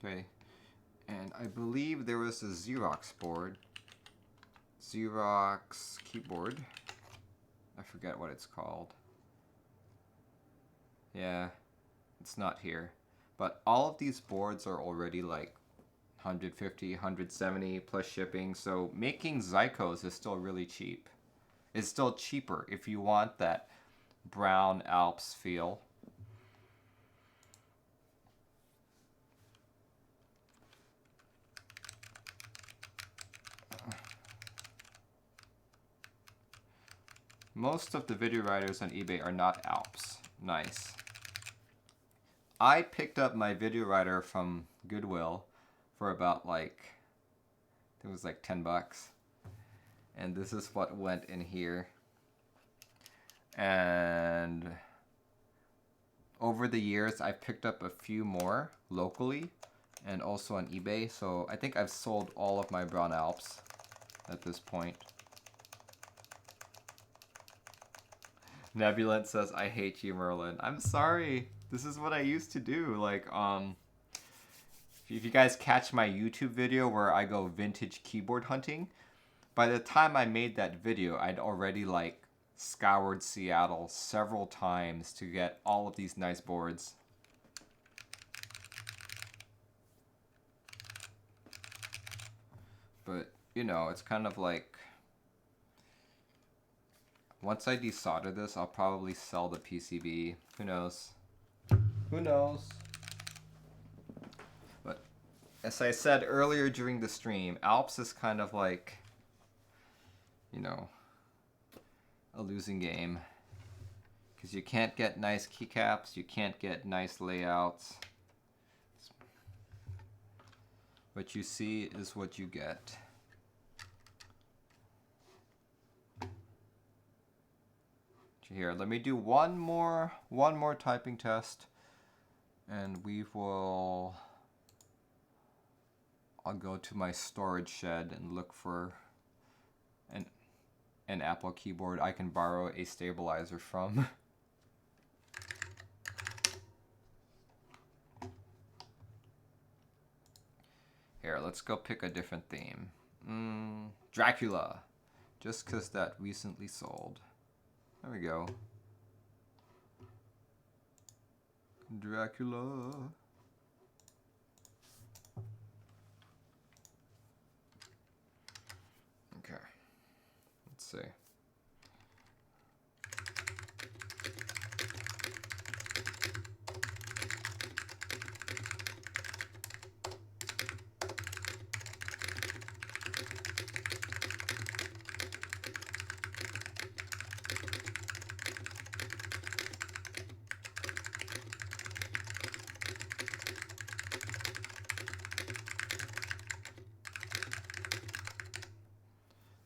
Okay. And I believe there was a Xerox board. Xerox keyboard. I forget what it's called. Yeah, it's not here. But all of these boards are already like 150, 170 plus shipping. So making Zycos is still really cheap. It's still cheaper if you want that brown Alps feel. Most of the video writers on eBay are not Alps. Nice. I picked up my video writer from Goodwill for about it was like 10 bucks. And this is what went in here. And over the years, I've picked up a few more locally and also on eBay. So I think I've sold all of my brown Alps at this point. Nebulant says, I hate you, Merlin. I'm sorry. This is what I used to do. If you guys catch my YouTube video where I go vintage keyboard hunting, by the time I made that video, I'd already scoured Seattle several times to get all of these nice boards. But, you know, it's kind of like, once I desolder this, I'll probably sell the PCB. Who knows? Who knows? But as I said earlier during the stream, Alps is kind of like, you know, a losing game. Because you can't get nice keycaps, you can't get nice layouts. What you see is what you get. Here, let me do one more typing test, and I'll go to my storage shed and look for an Apple keyboard I can borrow a stabilizer from. Here, let's go pick a different theme. Dracula, just 'cause that recently sold. There we go. Dracula. Okay. Let's see.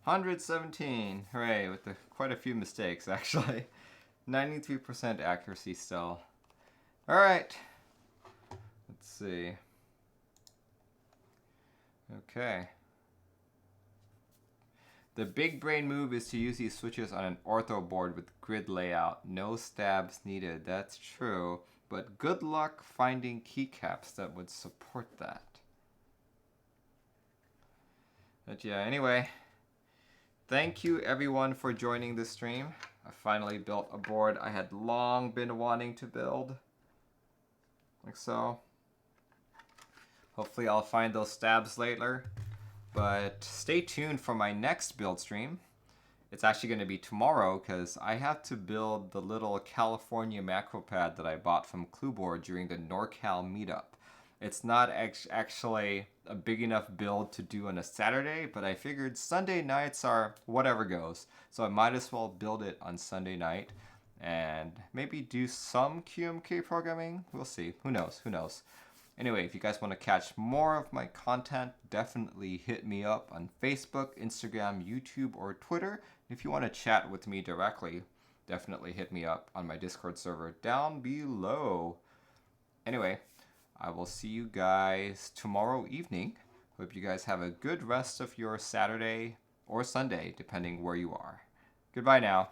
$117, hooray, with quite a few mistakes actually. 93% accuracy still. Alright, let's see. Okay. The big brain move is to use these switches on an ortho board with grid layout. No stabs needed, that's true. But good luck finding keycaps that would support that. But yeah, anyway. Thank you everyone for joining this stream. I finally built a board I had long been wanting to build. Like so. Hopefully I'll find those stabs later. But stay tuned for my next build stream. It's actually going to be tomorrow because I have to build the little California macro pad that I bought from Clueboard during the NorCal meetup. It's not actually a big enough build to do on a Saturday, but I figured Sunday nights are whatever goes. So I might as well build it on Sunday night and maybe do some QMK programming. We'll see. Who knows? Who knows? Anyway, if you guys want to catch more of my content, definitely hit me up on Facebook, Instagram, YouTube, or Twitter. If you want to chat with me directly, definitely hit me up on my Discord server down below. Anyway, I will see you guys tomorrow evening. Hope you guys have a good rest of your Saturday or Sunday, depending where you are. Goodbye now.